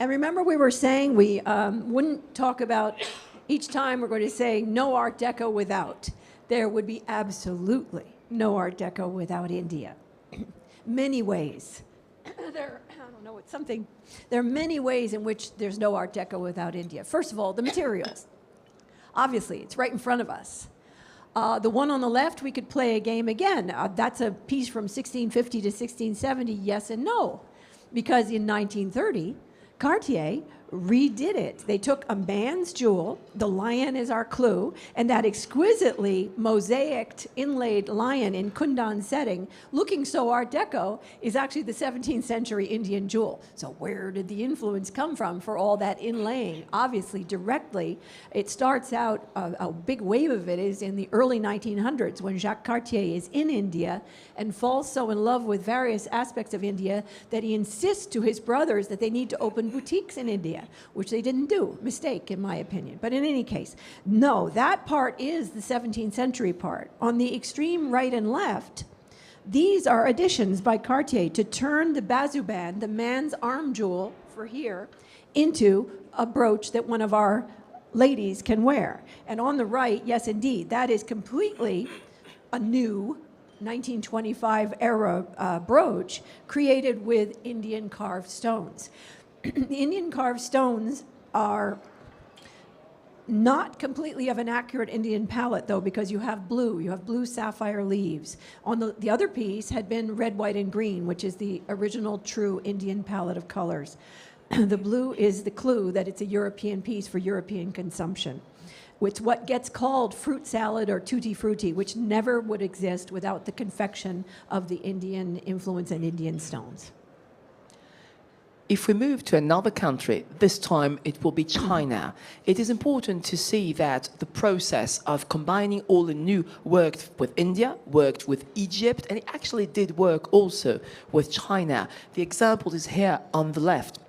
B: And remember, we were saying we wouldn't talk about each time we're going to say no Art Deco without. There would be absolutely no Art Deco without India. Many ways. There are many ways in which there's no Art Deco without India. First of all, the materials. Obviously, it's right in front of us. The one on the left, we could play a game again. That's a piece from 1650 to 1670, yes and no. Because in 1930, Cartier redid it. They took a man's jewel, the lion is our clue, and that exquisitely mosaicked, inlaid lion in Kundan setting, looking so Art Deco, is actually the 17th century Indian jewel. So where did the influence come from for all that inlaying? Obviously, directly, it starts out, a big wave of it is in the early 1900s when Jacques Cartier is in India and falls so in love with various aspects of India that he insists to his brothers that they need to open boutiques in India, which they didn't do. Mistake, in my opinion. But in any case, no, that part is the 17th century part. On the extreme right and left, these are additions by Cartier to turn the bazouban, the man's arm jewel for here, into a brooch that one of our ladies can wear. And on the right, yes, indeed, that is completely a new 1925 era brooch created with Indian carved stones. The Indian carved stones are not completely of an accurate Indian palette, though, because you have blue sapphire leaves. On the other piece had been red, white, and green, which is the original true Indian palette of colors. The blue is the clue that it's a European piece for European consumption. It's what gets called fruit salad or tutti frutti, which never would exist without the confection of the Indian influence and Indian stones.
A: If we move to another country, this time it will be China. It is important to see that the process of combining all the new worked with India, worked with Egypt, and it actually did work also with China. The example is here on the left.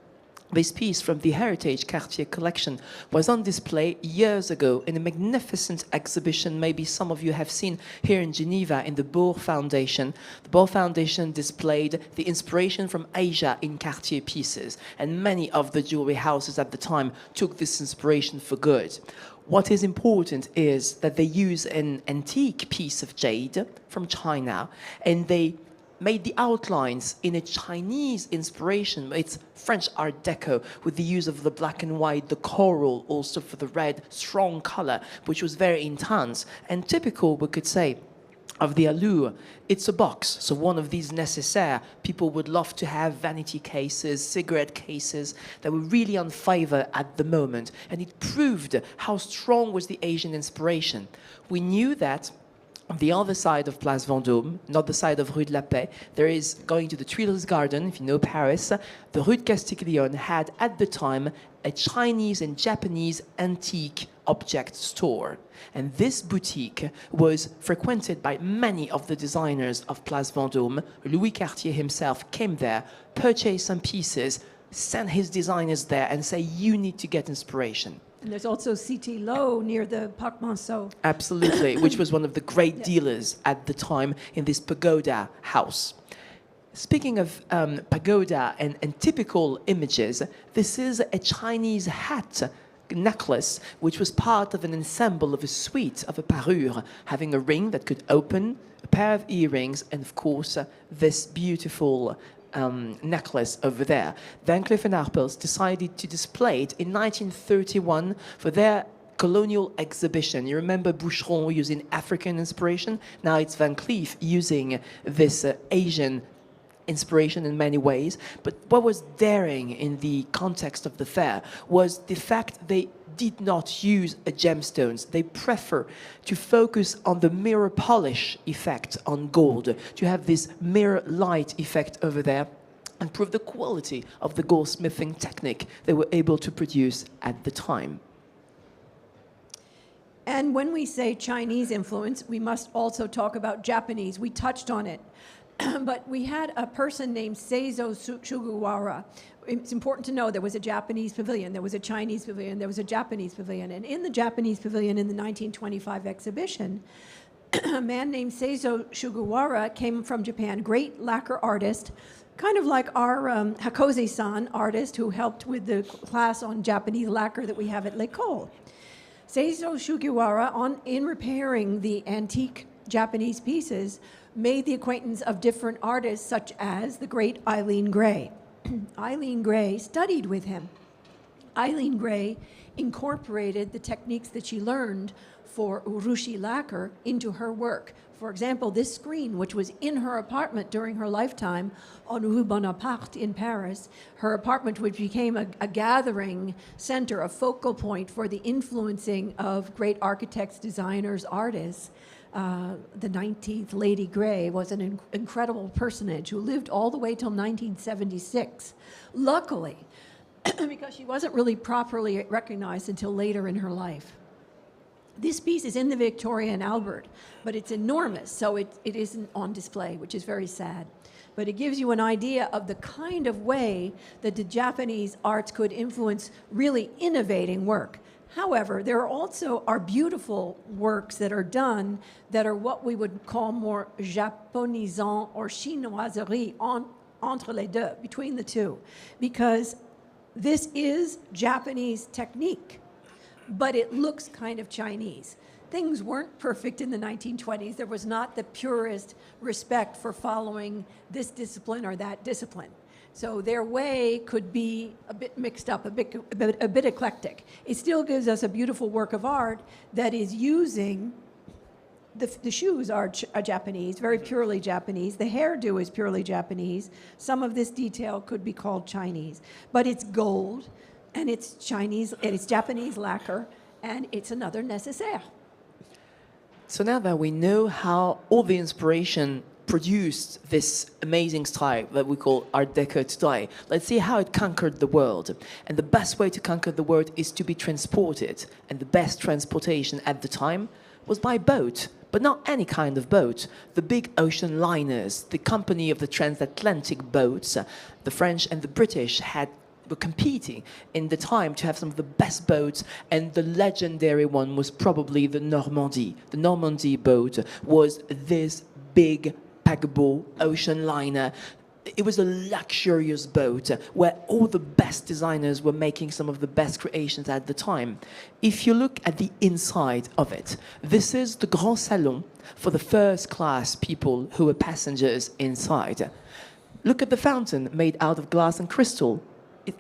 A: This piece from the Heritage Cartier collection was on display years ago in a magnificent exhibition maybe some of you have seen here in Geneva in the Bohr Foundation. The Bohr Foundation displayed the inspiration from Asia in Cartier pieces, and many of the jewelry houses at the time took this inspiration for good. What is important is that they use an antique piece of jade from China, and they made the outlines in a Chinese inspiration. It's French Art Deco with the use of the black and white, the coral also for the red, strong color, which was very intense and typical, we could say, of the allure. It's a box, so one of these nécessaires. People would love to have vanity cases, cigarette cases that were really on favor at the moment, and it proved how strong was the Asian inspiration. We knew that on the other side of Place Vendôme, not the side of Rue de la Paix, there is, going to the Tuileries Garden, if you know Paris, the Rue de Castiglione had at the time a Chinese and Japanese antique object store. And this boutique was frequented by many of the designers of Place Vendôme. Louis Cartier himself came there, purchased some pieces, sent his designers there and say, you need to get inspiration.
B: And there's also C.T. Lowe near the Parc Monceau.
A: Absolutely, which was one of the great dealers at the time in this pagoda house. Speaking of pagoda and typical images, this is a Chinese hat necklace, which was part of an ensemble of a suite of a parure, having a ring that could open, a pair of earrings, and of course, this beautiful necklace over there. Van Cleef & Arpels decided to display it in 1931 for their colonial exhibition. You remember Boucheron using African inspiration? Now it's Van Cleef using this Asian inspiration in many ways. But what was daring in the context of the fair was the fact they did not use gemstones. They prefer to focus on the mirror polish effect on gold, to have this mirror light effect over there and prove the quality of the goldsmithing technique they were able to produce at the time.
B: And when we say Chinese influence, we must also talk about Japanese. We touched on it. But we had a person named Seizo Sugawara. It's important to know there was a Japanese pavilion, there was a Chinese pavilion, there was a Japanese pavilion. And in the Japanese pavilion in the 1925 exhibition, a man named Seizo Sugawara came from Japan, great lacquer artist, kind of like our Hakoze-san artist who helped with the class on Japanese lacquer that we have at l'École. Seizo Sugawara, in repairing the antique Japanese pieces, made the acquaintance of different artists such as the great Eileen Gray. Eileen Gray studied with him. Eileen Gray incorporated the techniques that she learned for urushi lacquer into her work. For example, this screen, which was in her apartment during her lifetime on Rue Bonaparte in Paris, her apartment which became a gathering center, a focal point for the influencing of great architects, designers, artists. The 19th Lady Grey was an incredible personage who lived all the way till 1976. Luckily, because she wasn't really properly recognized until later in her life. This piece is in the Victoria and Albert, but it's enormous, so it isn't on display, which is very sad. But it gives you an idea of the kind of way that the Japanese arts could influence really innovating work. However, there are beautiful works that are done that are what we would call more japonisant or chinoiserie entre les deux, between the two, because this is Japanese technique, but it looks kind of Chinese. Things weren't perfect in the 1920s. There was not the purest respect for following this discipline or that discipline. So their way could be a bit mixed up, a bit eclectic. It still gives us a beautiful work of art that is using the shoes are Japanese, very purely Japanese. The hairdo is purely Japanese. Some of this detail could be called Chinese, but it's gold, and it's Chinese, and it's Japanese lacquer, and it's another nécessaire.
A: So now that we know how all the inspiration produced this amazing style that we call Art Deco today, let's see how it conquered the world. And the best way to conquer the world is to be transported. And the best transportation at the time was by boat, but not any kind of boat. The big ocean liners, the company of the transatlantic boats, the French and the British were competing in the time to have some of the best boats, and the legendary one was probably the Normandy. The Normandy boat was this big paquebot ocean liner. It was a luxurious boat where all the best designers were making some of the best creations at the time. If you look at the inside of it, this is the Grand Salon for the first class people who were passengers inside. Look at the fountain made out of glass and crystal.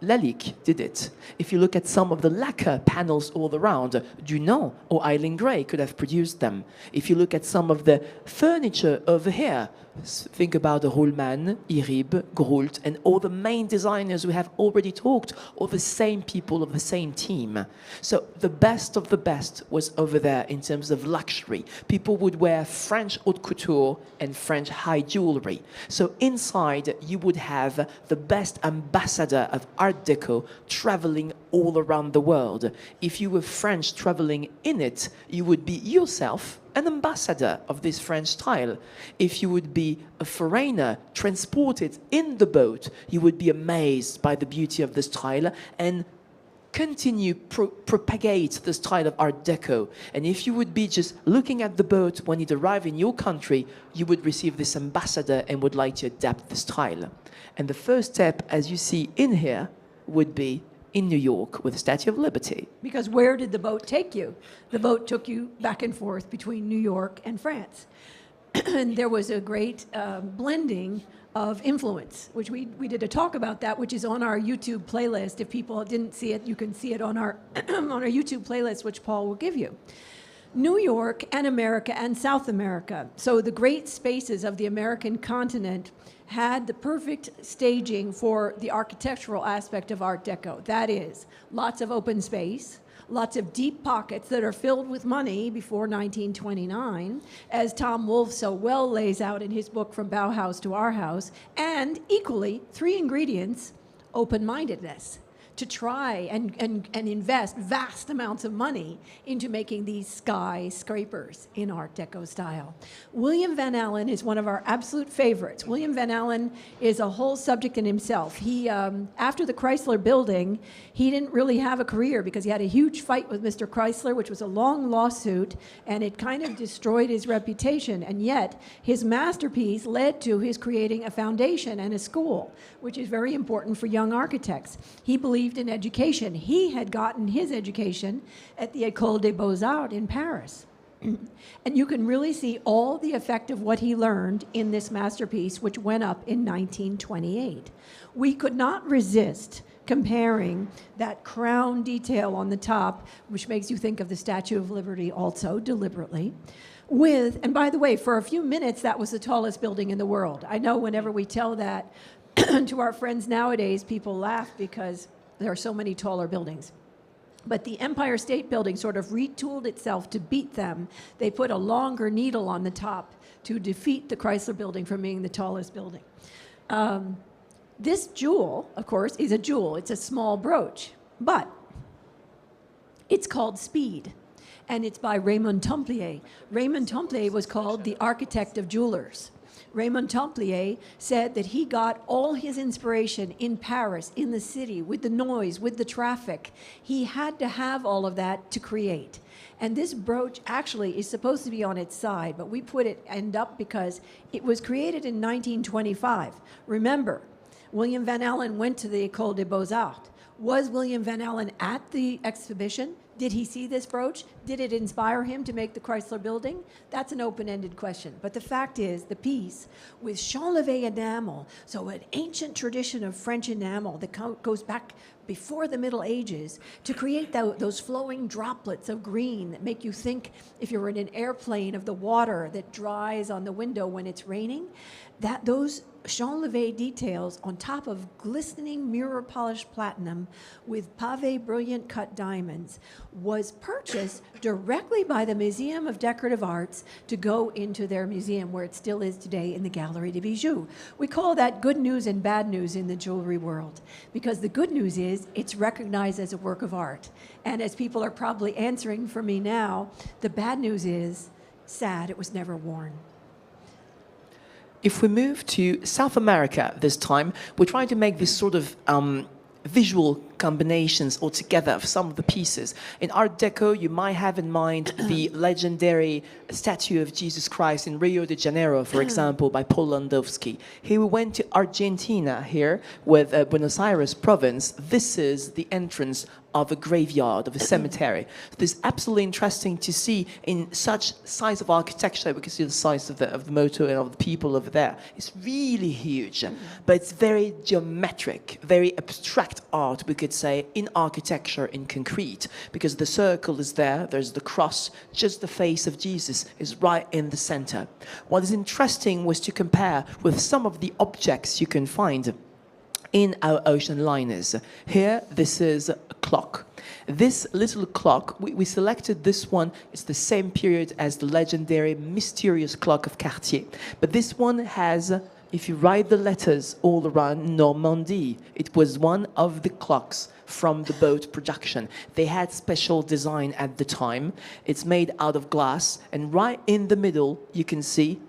A: Lalique did it. If you look at some of the lacquer panels all around, Dunant or Eileen Gray could have produced them. If you look at some of the furniture over here, think about the Ruhlmann, Irib, Groult, and all the main designers we have already talked, all the same people of the same team. So the best of the best was over there in terms of luxury. People would wear French haute couture and French high jewelry. So inside, you would have the best ambassador of Art Deco traveling all around the world. If you were French traveling in it, you would be yourself an ambassador of this French style. If you would be a foreigner transported in the boat, you would be amazed by the beauty of the style and continue propagate the style of Art Deco. And if you would be just looking at the boat when it arrived in your country, you would receive this ambassador and would like to adapt the style. And the first step, as you see in here, would be in New York with the Statue of Liberty.
B: Because where did the boat take you? The boat took you back and forth between New York and France. And there was a great blending of influence, which we did a talk about that, which is on our YouTube playlist. If people didn't see it, you can see it on our, on our YouTube playlist, which Paul will give you. New York and America and South America, so the great spaces of the American continent, had the perfect staging for the architectural aspect of Art Deco. That is, lots of open space, lots of deep pockets that are filled with money before 1929, as Tom Wolfe so well lays out in his book From Bauhaus to Our House, and equally, three ingredients: open-mindedness, to try and invest vast amounts of money into making these skyscrapers in Art Deco style. William Van Allen is one of our absolute favorites. William Van Allen is a whole subject in himself. He, after the Chrysler building, he didn't really have a career because he had a huge fight with Mr. Chrysler, which was a long lawsuit, and it kind of destroyed his reputation. And yet, his masterpiece led to his creating a foundation and a school, which is very important for young architects. He believed in education. He had gotten his education at the École des Beaux-Arts in Paris. And you can really see all the effect of what he learned in this masterpiece, which went up in 1928. We could not resist comparing that crown detail on the top, which makes you think of the Statue of Liberty also, deliberately, with, and by the way, for a few minutes, that was the tallest building in the world. I know whenever we tell that to our friends nowadays, people laugh because there are so many taller buildings. But the Empire State Building sort of retooled itself to beat them. They put a longer needle on the top to defeat the Chrysler Building from being the tallest building. This jewel, of course, is a jewel. It's a small brooch, but it's called Speed, and it's by Raymond Templier. Raymond Templier was called the architect of jewelers. Raymond Templier said that he got all his inspiration in Paris, in the city, with the noise, with the traffic. He had to have all of that to create. And this brooch actually is supposed to be on its side, but we put it end up because it was created in 1925. Remember, William Van Allen went to the École des Beaux-Arts. Was William Van Allen at the exhibition? Did he see this brooch? Did it inspire him to make the Chrysler Building? That's an open-ended question. But the fact is, the piece with chanlevé enamel, so an ancient tradition of French enamel that goes back before the Middle Ages to create those flowing droplets of green that make you think, if you're in an airplane, of the water that dries on the window when it's raining. That those champ levé details on top of glistening mirror polished platinum with pavé brilliant cut diamonds was purchased directly by the Museum of Decorative Arts to go into their museum, where it still is today in the Galerie des Bijoux. We call that good news and bad news in the jewelry world, because the good news is it's recognized as a work of art. And as people are probably answering for me now, the bad news is, sad, it was never worn.
A: If we move to South America this time, we're trying to make this sort of visual combinations altogether of some of the pieces. In Art Deco, you might have in mind the legendary statue of Jesus Christ in Rio de Janeiro, for example, by Paul Landowski. Here we went to Argentina here with Buenos Aires province. This is the entrance of a graveyard, of a cemetery. So it's absolutely interesting to see in such size of architecture. We can see the size of the motor and of the people over there. It's really huge, but it's very geometric, very abstract art, we could say, in architecture, in concrete, because the circle is there, there's the cross, just the face of Jesus is right in the center. What is interesting was to compare with some of the objects you can find in our ocean liners. Here, this is a clock. This little clock, we selected this one. It's the same period as the legendary mysterious clock of Cartier. But this one has, if you write the letters all around, Normandy. It was one of the clocks from the boat production. They had special design at the time. It's made out of glass, and right in the middle, you can see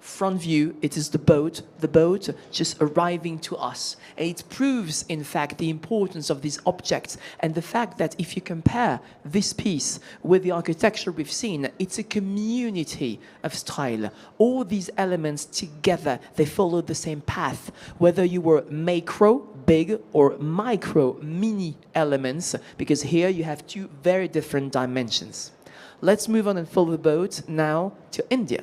A: front view, it is the boat just arriving to us. And it proves, in fact, the importance of these objects and the fact that if you compare this piece with the architecture we've seen, it's a community of style. All these elements together, they follow the same path, whether you were macro, big, or micro, mini elements, because here you have two very different dimensions. Let's move on and follow the boat now to India.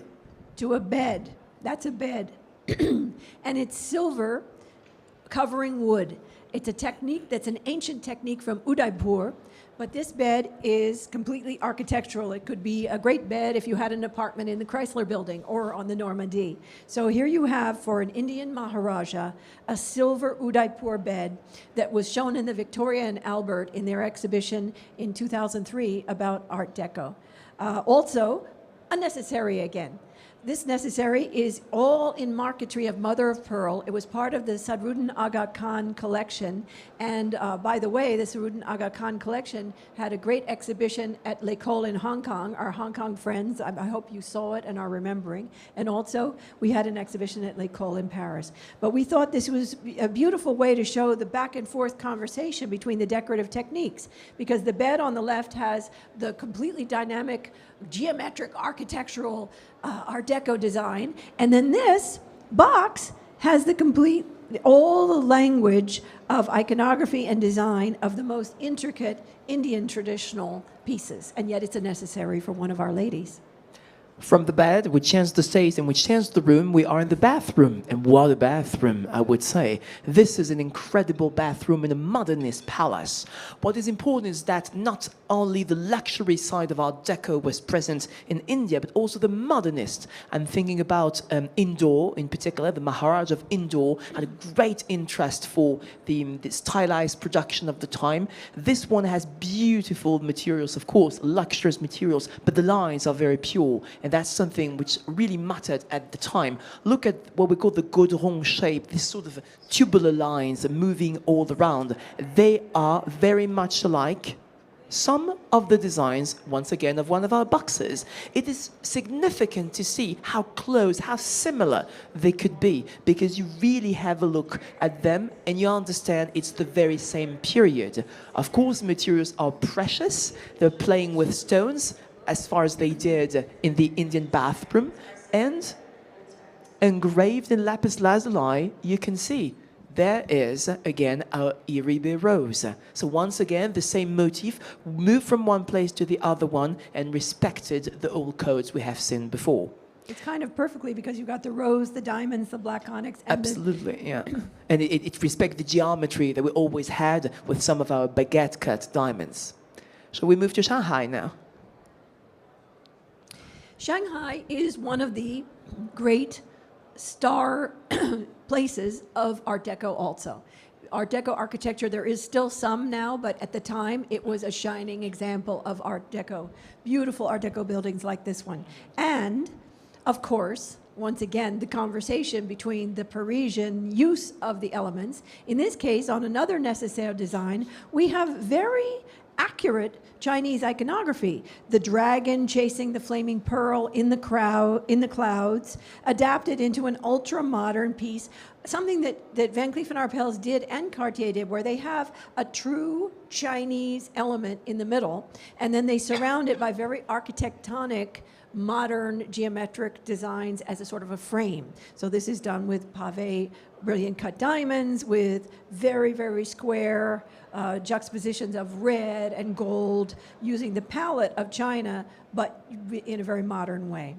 B: To a bed. That's a bed. And it's silver covering wood. It's a technique that's an ancient technique from Udaipur, but this bed is completely architectural. It could be a great bed if you had an apartment in the Chrysler Building or on the Normandy. So here you have, for an Indian Maharaja, a silver Udaipur bed that was shown in the Victoria and Albert in their exhibition in 2003 about Art Deco. Also, a necessary again. This necessary is all in marquetry of mother of pearl. It was part of the Sadruddin Aga Khan collection. And by the way, the Sadruddin Aga Khan collection had a great exhibition at L'École in Hong Kong. Our Hong Kong friends, I hope you saw it and are remembering. And also, we had an exhibition at L'École in Paris. But we thought this was a beautiful way to show the back and forth conversation between the decorative techniques, because the bed on the left has the completely dynamic geometric architectural Art Deco design, and then this box has all the language of iconography and design of the most intricate Indian traditional pieces, and yet it's a necessary for one of our ladies.
A: From the bed, we changed the stage and we changed the room. We are in the bathroom. And what a bathroom, I would say. This is an incredible bathroom in a modernist palace. What is important is that not only the luxury side of Art Deco was present in India, but also the modernist. I'm thinking about Indore in particular. The Maharaj of Indore had a great interest for the stylized production of the time. This one has beautiful materials, of course, luxurious materials, but the lines are very pure. And that's something which really mattered at the time. Look at what we call the gaudron shape, this sort of tubular lines moving all around. They are very much alike. Some of the designs, once again, of one of our boxes. It is significant to see how close, how similar they could be, because you really have a look at them and you understand it's the very same period. Of course, materials are precious. They're playing with stones, as far as they did in the Indian bathroom, and engraved in lapis lazuli, you can see there is again our Iribe rose. So once again, the same motif moved from one place to the other one and respected the old codes we have seen before.
B: It's kind of perfectly because you got the rose, the diamonds, the black onyx. And
A: Absolutely, yeah. And it respects the geometry that we always had with some of our baguette-cut diamonds. Shall we move to Shanghai now?
B: Shanghai is one of the great star places of Art Deco also. Art Deco architecture, there is still some now, but at the time it was a shining example of Art Deco. Beautiful Art Deco buildings like this one. And, of course, once again, the conversation between the Parisian use of the elements. In this case, on another Nécessaire design, we have very accurate Chinese iconography. The dragon chasing the flaming pearl in the clouds, adapted into an ultra-modern piece, something that Van Cleef & Arpels did and Cartier did, where they have a true Chinese element in the middle, and then they surround it by very architectonic, modern geometric designs as a sort of a frame. So this is done with pavé, brilliant cut diamonds, with very, very square juxtapositions of red and gold, using the palette of China, but in a very modern way.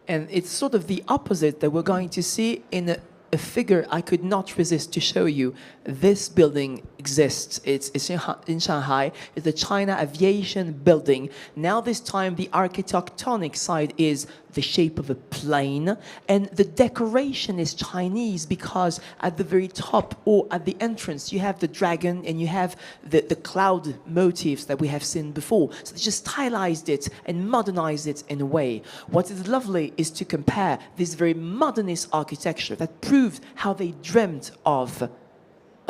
A: And it's sort of the opposite that we're going to see in a figure I could not resist to show you. This building exists. It's in Shanghai. It's the China Aviation Building. Now this time the architectonic side is the shape of a plane, and the decoration is Chinese because at the very top or at the entrance you have the dragon and you have the cloud motifs that we have seen before. So they just stylized it and modernized it in a way. What is lovely is to compare this very modernist architecture that proves how they dreamt of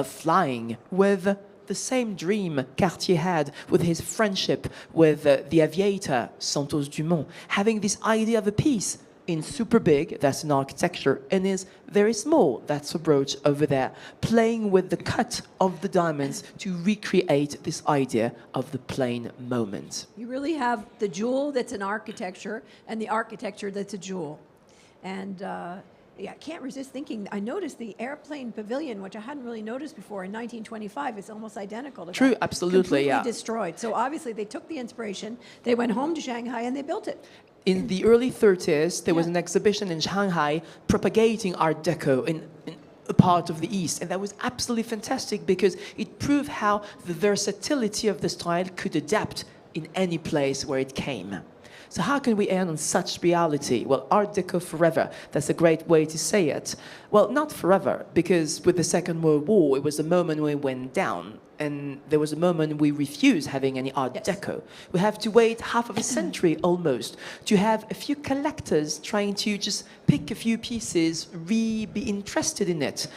A: flying with the same dream Cartier had with his friendship with the aviator Santos Dumont, having this idea of a piece in super big, that's an architecture, and is very small, that's a brooch over there, playing with the cut of the diamonds to recreate this idea of the plain moment.
B: You really have the jewel that's an architecture and the architecture that's a jewel. And I can't resist thinking, I noticed the airplane pavilion, which I hadn't really noticed before, in 1925, is almost identical to
A: True,
B: that.
A: absolutely,
B: completely
A: yeah.
B: destroyed. So obviously they took the inspiration, they went home to Shanghai and they built it.
A: In the early 30s, there was
B: Yeah.
A: an exhibition in Shanghai propagating Art Deco in a part of the East. And that was absolutely fantastic because it proved how the versatility of the style could adapt in any place where it came. So how can we end on such reality? Well, Art Deco forever. That's a great way to say it. Well, not forever, because with the Second World War, it was a moment when it went down. And there was a moment we refused having any Art Deco. We have to wait half of a century almost to have a few collectors trying to just pick a few pieces, be interested in it.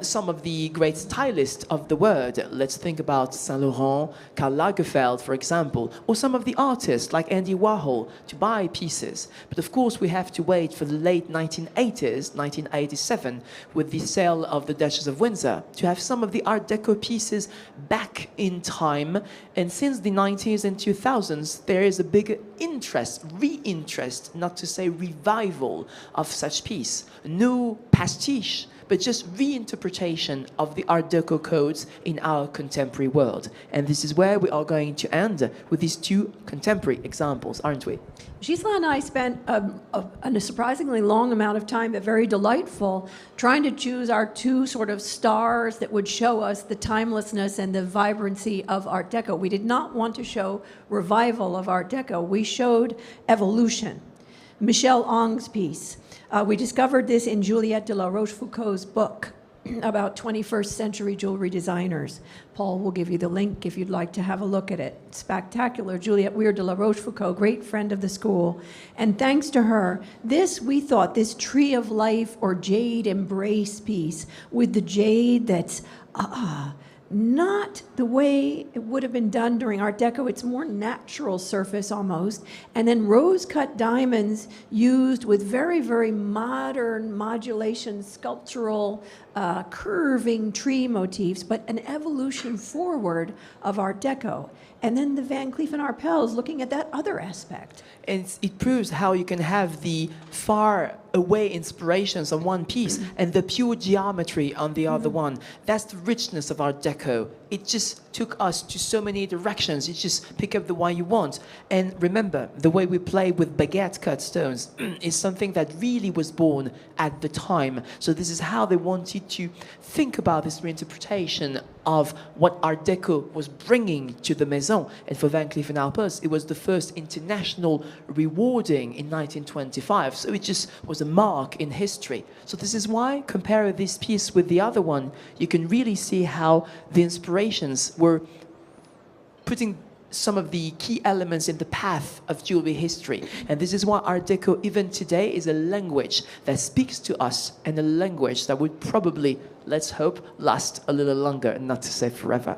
A: Some of the great stylists of the world, let's think about Saint Laurent, Karl Lagerfeld, for example, or some of the artists like Andy Warhol to buy pieces. But of course, we have to wait for the late 1980s, 1987, with the sale of the Duchess of Windsor, to have some of the Art Deco pieces back in time. And since the 90s and 2000s, there is a big interest, re-interest, not to say revival, of such piece. No pastiche, but just reinterpretation of the Art Deco codes in our contemporary world. And this is where we are going to end with these two contemporary examples, aren't we?
B: Gisela and I spent a surprisingly long amount of time, but very delightful, trying to choose our two sort of stars that would show us the timelessness and the vibrancy of Art Deco. We did not want to show revival of Art Deco. We showed evolution. Michel Ong's piece. We discovered this in Juliette de la Rochefoucauld's book about 21st century jewelry designers. Paul will give you the link if you'd like to have a look at it. Spectacular. Juliette Weir de la Rochefoucauld, great friend of the school. And thanks to her, we thought this tree of life or jade embrace piece with the jade that's not the way it would have been done during Art Deco. It's more natural surface almost. And then rose-cut diamonds used with very, very modern modulation, sculptural, curving tree motifs, but an evolution forward of Art Deco. And then the Van Cleef & Arpels looking at that other aspect.
A: And it proves how you can have the far away inspirations on one piece and the pure geometry on the other one. That's the richness of Art Deco. It just took us to so many directions. You just pick up the one you want. And remember, the way we play with baguette cut stones is something that really was born at the time. So this is how they wanted to think about this reinterpretation of what Art Deco was bringing to the Maison. And for Van Cleef & Arpels, it was the first international rewarding in 1925. So it just was a mark in history. So this is why, compare this piece with the other one, you can really see how the inspirations were putting some of the key elements in the path of jewelry history. And this is why Art Deco, even today, is a language that speaks to us and a language that would probably, let's hope, last a little longer, not to say forever.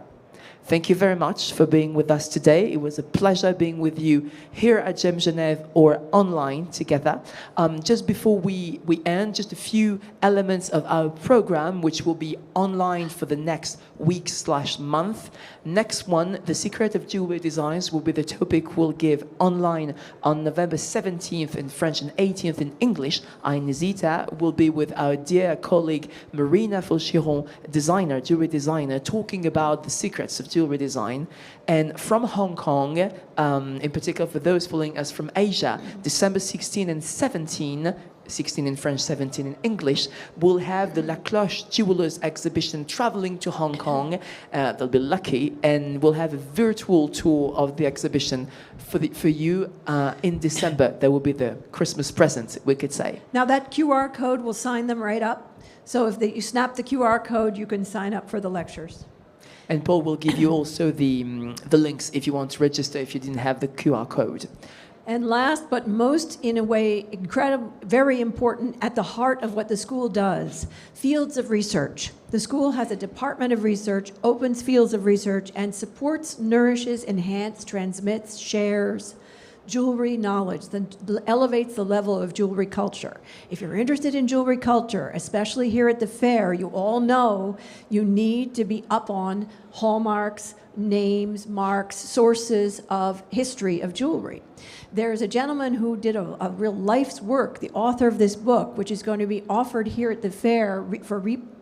A: Thank you very much for being with us today. It was a pleasure being with you here at GemGenève or online together. Just before we end, just a few elements of our program, which will be online for the next week/month. Next one, the secret of jewelry designs, will be the topic we'll give online on November 17th in French and 18th in English. Inezita will be with our dear colleague Marina Fulchiron, designer, jewelry designer, talking about the secrets of jewelry design. And from Hong Kong, in particular for those following us from Asia, December 16 and 17, 16 in French, 17 in English, we'll have the La Cloche Jewelers exhibition traveling to Hong Kong. They'll be lucky, and we'll have a virtual tour of the exhibition for you in December. That will be the Christmas present, we could say.
B: Now that QR code will sign them right up. So if you snap the QR code, you can sign up for the lectures.
A: And Paul will give you also the links if you want to register if you didn't have the QR code.
B: And last, but most, in a way, incredible, very important, at the heart of what the school does, fields of research. The school has a department of research, opens fields of research, and supports, nourishes, enhances, transmits, shares jewelry knowledge, elevates the level of jewelry culture. If you're interested in jewelry culture, especially here at the fair, you all know you need to be up on hallmarks, names, marks, sources of history of jewelry. There's a gentleman who did a real life's work, the author of this book, which is going to be offered here at the fair for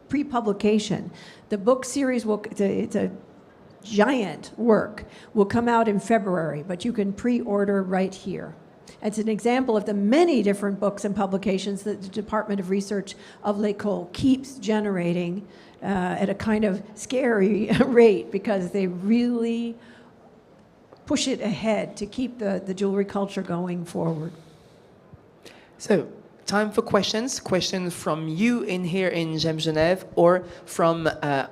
B: pre-publication. The book series it's a giant work, will come out in February, but you can pre-order right here. It's an example of the many different books and publications that the Department of Research of l'École keeps generating at a kind of scary rate, because they really push it ahead to keep the jewelry culture going forward.
A: So, time for questions. Questions from you in here in GemGenève or from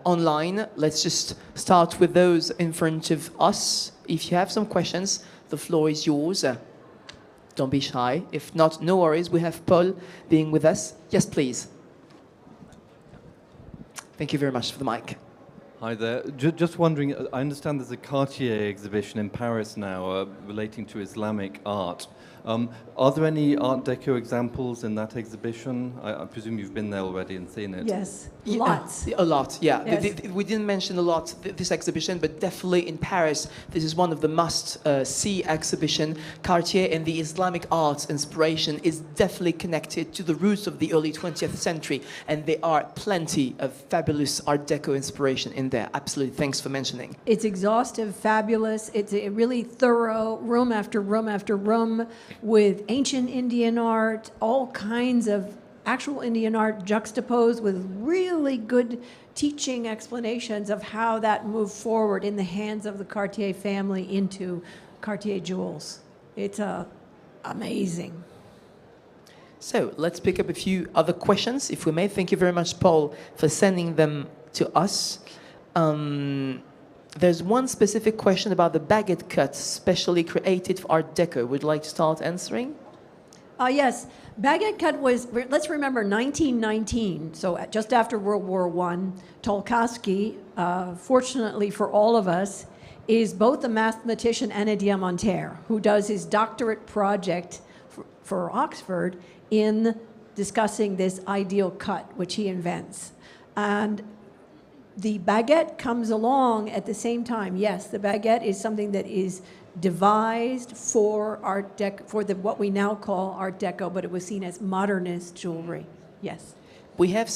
A: online. Let's just start with those in front of us. If you have some questions, the floor is yours. Don't be shy. If not, no worries. We have Paul being with us. Yes, please. Thank you very much for the mic.
C: Hi there. Just wondering, I understand there's a Cartier exhibition in Paris now relating to Islamic art. Are there any Art Deco examples in that exhibition? I presume you've been there already and seen it.
B: Yes, lots.
A: A lot, yeah.
B: Yes.
A: We didn't mention a lot this exhibition, but definitely in Paris, this is one of the must-see exhibition. Cartier and the Islamic arts inspiration is definitely connected to the roots of the early 20th century, and there are plenty of fabulous Art Deco inspiration in there. Absolutely, thanks for mentioning.
B: It's exhaustive, fabulous. It's a really thorough, room after room after room, with ancient Indian art, all kinds of actual Indian art juxtaposed with really good teaching explanations of how that moved forward in the hands of the Cartier family into Cartier jewels. It's amazing.
A: So let's pick up a few other questions, if we may. Thank you very much, Paul, for sending them to us. There's one specific question about the baguette cut, specially created for Art Deco. Would you like to start answering?
B: Yes. Baguette cut was, let's remember, 1919, so just after World War I. Tolkowsky, fortunately for all of us, is both a mathematician and a diamantaire who does his doctorate project for Oxford in discussing this ideal cut, which he invents. And the baguette comes along at the same time. Yes, the baguette is something that is devised for Art Deco, for what we now call Art Deco, but it was seen as modernist jewelry. Yes.
A: We have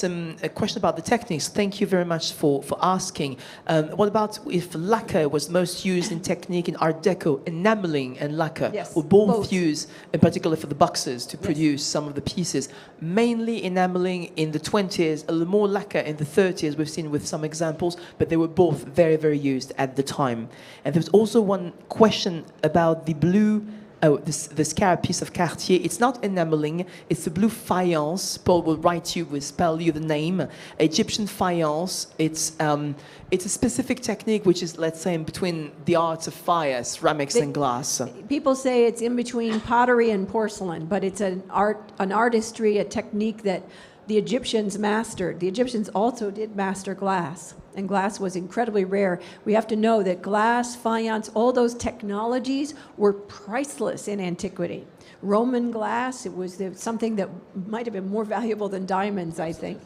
A: a question about the techniques. Thank you very much for asking. What about if lacquer was most used in technique in Art Deco? Enameling and lacquer
B: Yes,
A: were both
B: both.
A: used, in particular for the boxes, to
B: Yes.
A: produce some of the pieces. Mainly enameling in the 20s, a little more lacquer in the 30s, we've seen with some examples, but they were both very, very used at the time. And there's also one question about the blue. Oh, the scarab piece of Cartier. It's not enameling. It's the blue faience. Paul will write you, will spell you the name. Egyptian faience. It's a specific technique which is, let's say, in between the arts of fire, ceramics, and glass.
B: People say it's in between pottery and porcelain, but it's an artistry, a technique that the Egyptians mastered. The Egyptians also did master glass, and glass was incredibly rare. We have to know that glass, faience, all those technologies were priceless in antiquity. Roman glass, it was something that might have been more valuable than diamonds, I think.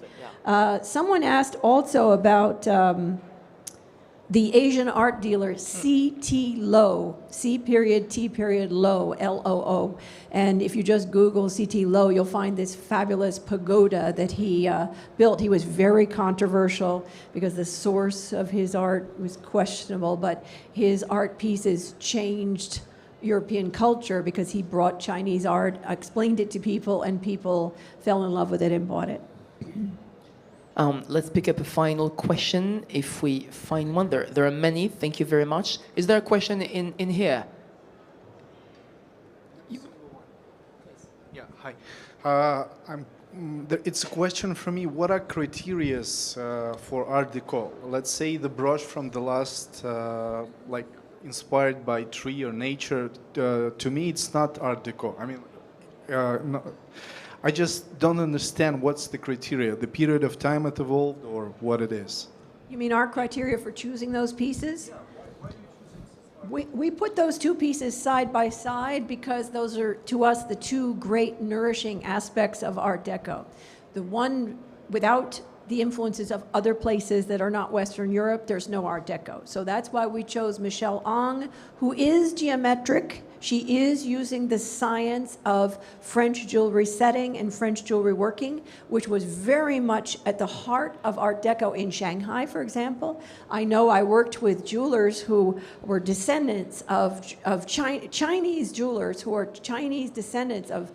B: Someone asked also about the Asian art dealer C.T. Low, C.T. L-O-O. And if you just Google C.T. Low, you'll find this fabulous pagoda that he built. He was very controversial because the source of his art was questionable, but his art pieces changed European culture because he brought Chinese art, explained it to people, and people fell in love with it and bought it.
A: Let's pick up a final question if we find one. There are many. Thank you very much. Is there a question in here?
D: Yeah, hi. It's a question for me. What are criteria for Art Deco? Let's say the brush from the last, inspired by tree or nature. To me, it's not Art Deco. I mean, no, I just don't understand what's the criteria, the period of time it evolved, or what it is.
B: You mean our criteria for choosing those pieces? We put those two pieces side by side because those are, to us, the two great nourishing aspects of Art Deco. The one without the influences of other places that are not Western Europe, there's no Art Deco. So that's why we chose Michelle Ang, who is geometric. She is using the science of French jewelry setting and French jewelry working, which was very much at the heart of Art Deco in Shanghai, for example. I know I worked with jewelers who were descendants of Chinese jewelers who are Chinese descendants of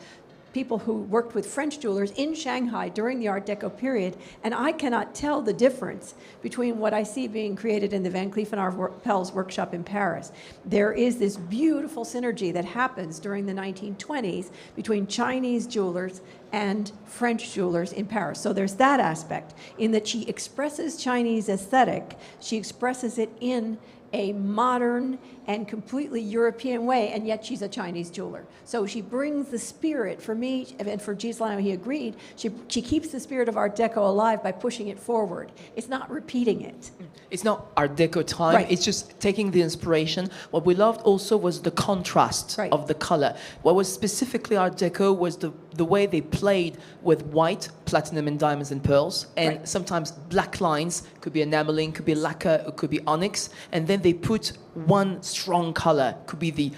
B: people who worked with French jewelers in Shanghai during the Art Deco period, and I cannot tell the difference between what I see being created in the Van Cleef & Arpels workshop in Paris. There is this beautiful synergy that happens during the 1920s between Chinese jewelers and French jewelers in Paris. So there's that aspect, in that she expresses Chinese aesthetic, she expresses it in a modern and completely European way, and yet she's a Chinese jeweler. So she brings the spirit, for me, and for Gislano, he agreed, she keeps the spirit of Art Deco alive by pushing it forward. It's not repeating it.
A: It's not Art Deco time,
B: Right.
A: It's just taking the inspiration. What we loved also was the contrast
B: Right.
A: of the color. What was specifically Art Deco was the way they played with white, platinum and diamonds and pearls, and
B: Right.
A: sometimes black lines, could be enameling, could be lacquer, it could be onyx, and then they put one strong color, could be the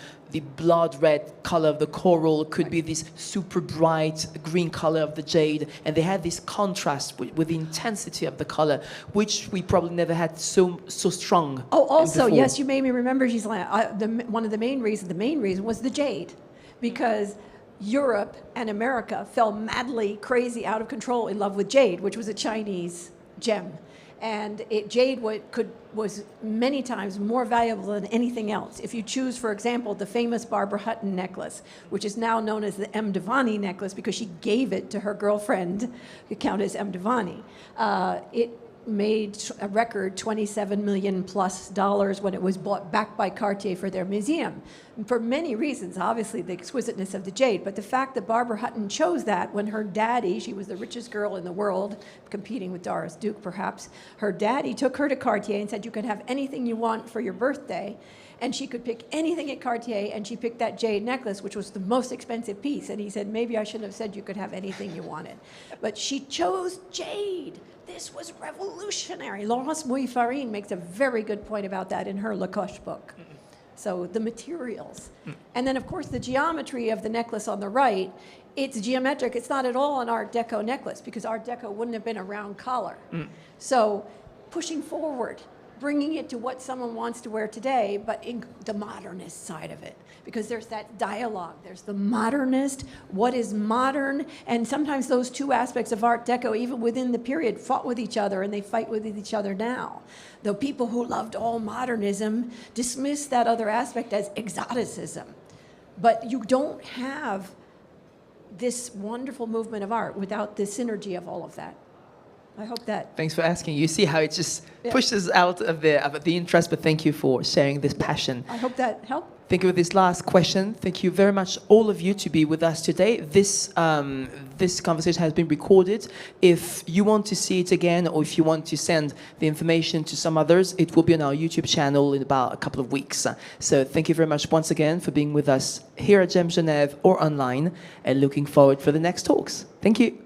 A: blood red color of the coral, could be this super bright green color of the jade, and they had this contrast with the intensity of the color, which we probably never had so strong.
B: Oh, also,
A: before.
B: yes, you made me remember, Gislano, one of the main reason was the jade, because Europe and America fell madly crazy, out of control, in love with jade, which was a Chinese gem. And jade was many times more valuable than anything else. If you choose, for example, the famous Barbara Hutton necklace, which is now known as the M. Devani necklace because she gave it to her girlfriend, the Countess M. Devani, it made a record $27 million plus when it was bought back by Cartier for their museum. And for many reasons, obviously the exquisiteness of the jade, but the fact that Barbara Hutton chose that when her daddy, she was the richest girl in the world, competing with Doris Duke perhaps, her daddy took her to Cartier and said, you can have anything you want for your birthday. And she could pick anything at Cartier, and she picked that jade necklace, which was the most expensive piece. And he said, maybe I shouldn't have said you could have anything you wanted. But she chose jade. This was revolutionary. Laurence Mouille-Farine makes a very good point about that in her Lacoste book. So the materials. And then, of course, the geometry of the necklace on the right, it's geometric. It's not at all an Art Deco necklace because Art Deco wouldn't have been a round collar. So pushing forward, bringing it to what someone wants to wear today, but in the modernist side of it. Because there's that dialogue. There's the modernist, what is modern, and sometimes those two aspects of Art Deco, even within the period, fought with each other, and they fight with each other now. Though people who loved all modernism dismissed that other aspect as exoticism. But you don't have this wonderful movement of art without the synergy of all of that. I hope that.
A: Thanks for asking. You see how it just pushes out of the interest, but thank you for sharing this passion.
B: I hope that helped.
A: Thank you for this last question. Thank you very much, all of you, to be with us today. This conversation has been recorded. If you want to see it again, or if you want to send the information to some others, it will be on our YouTube channel in about a couple of weeks. So thank you very much once again for being with us here at GemGenève or online, and looking forward for the next talks. Thank you.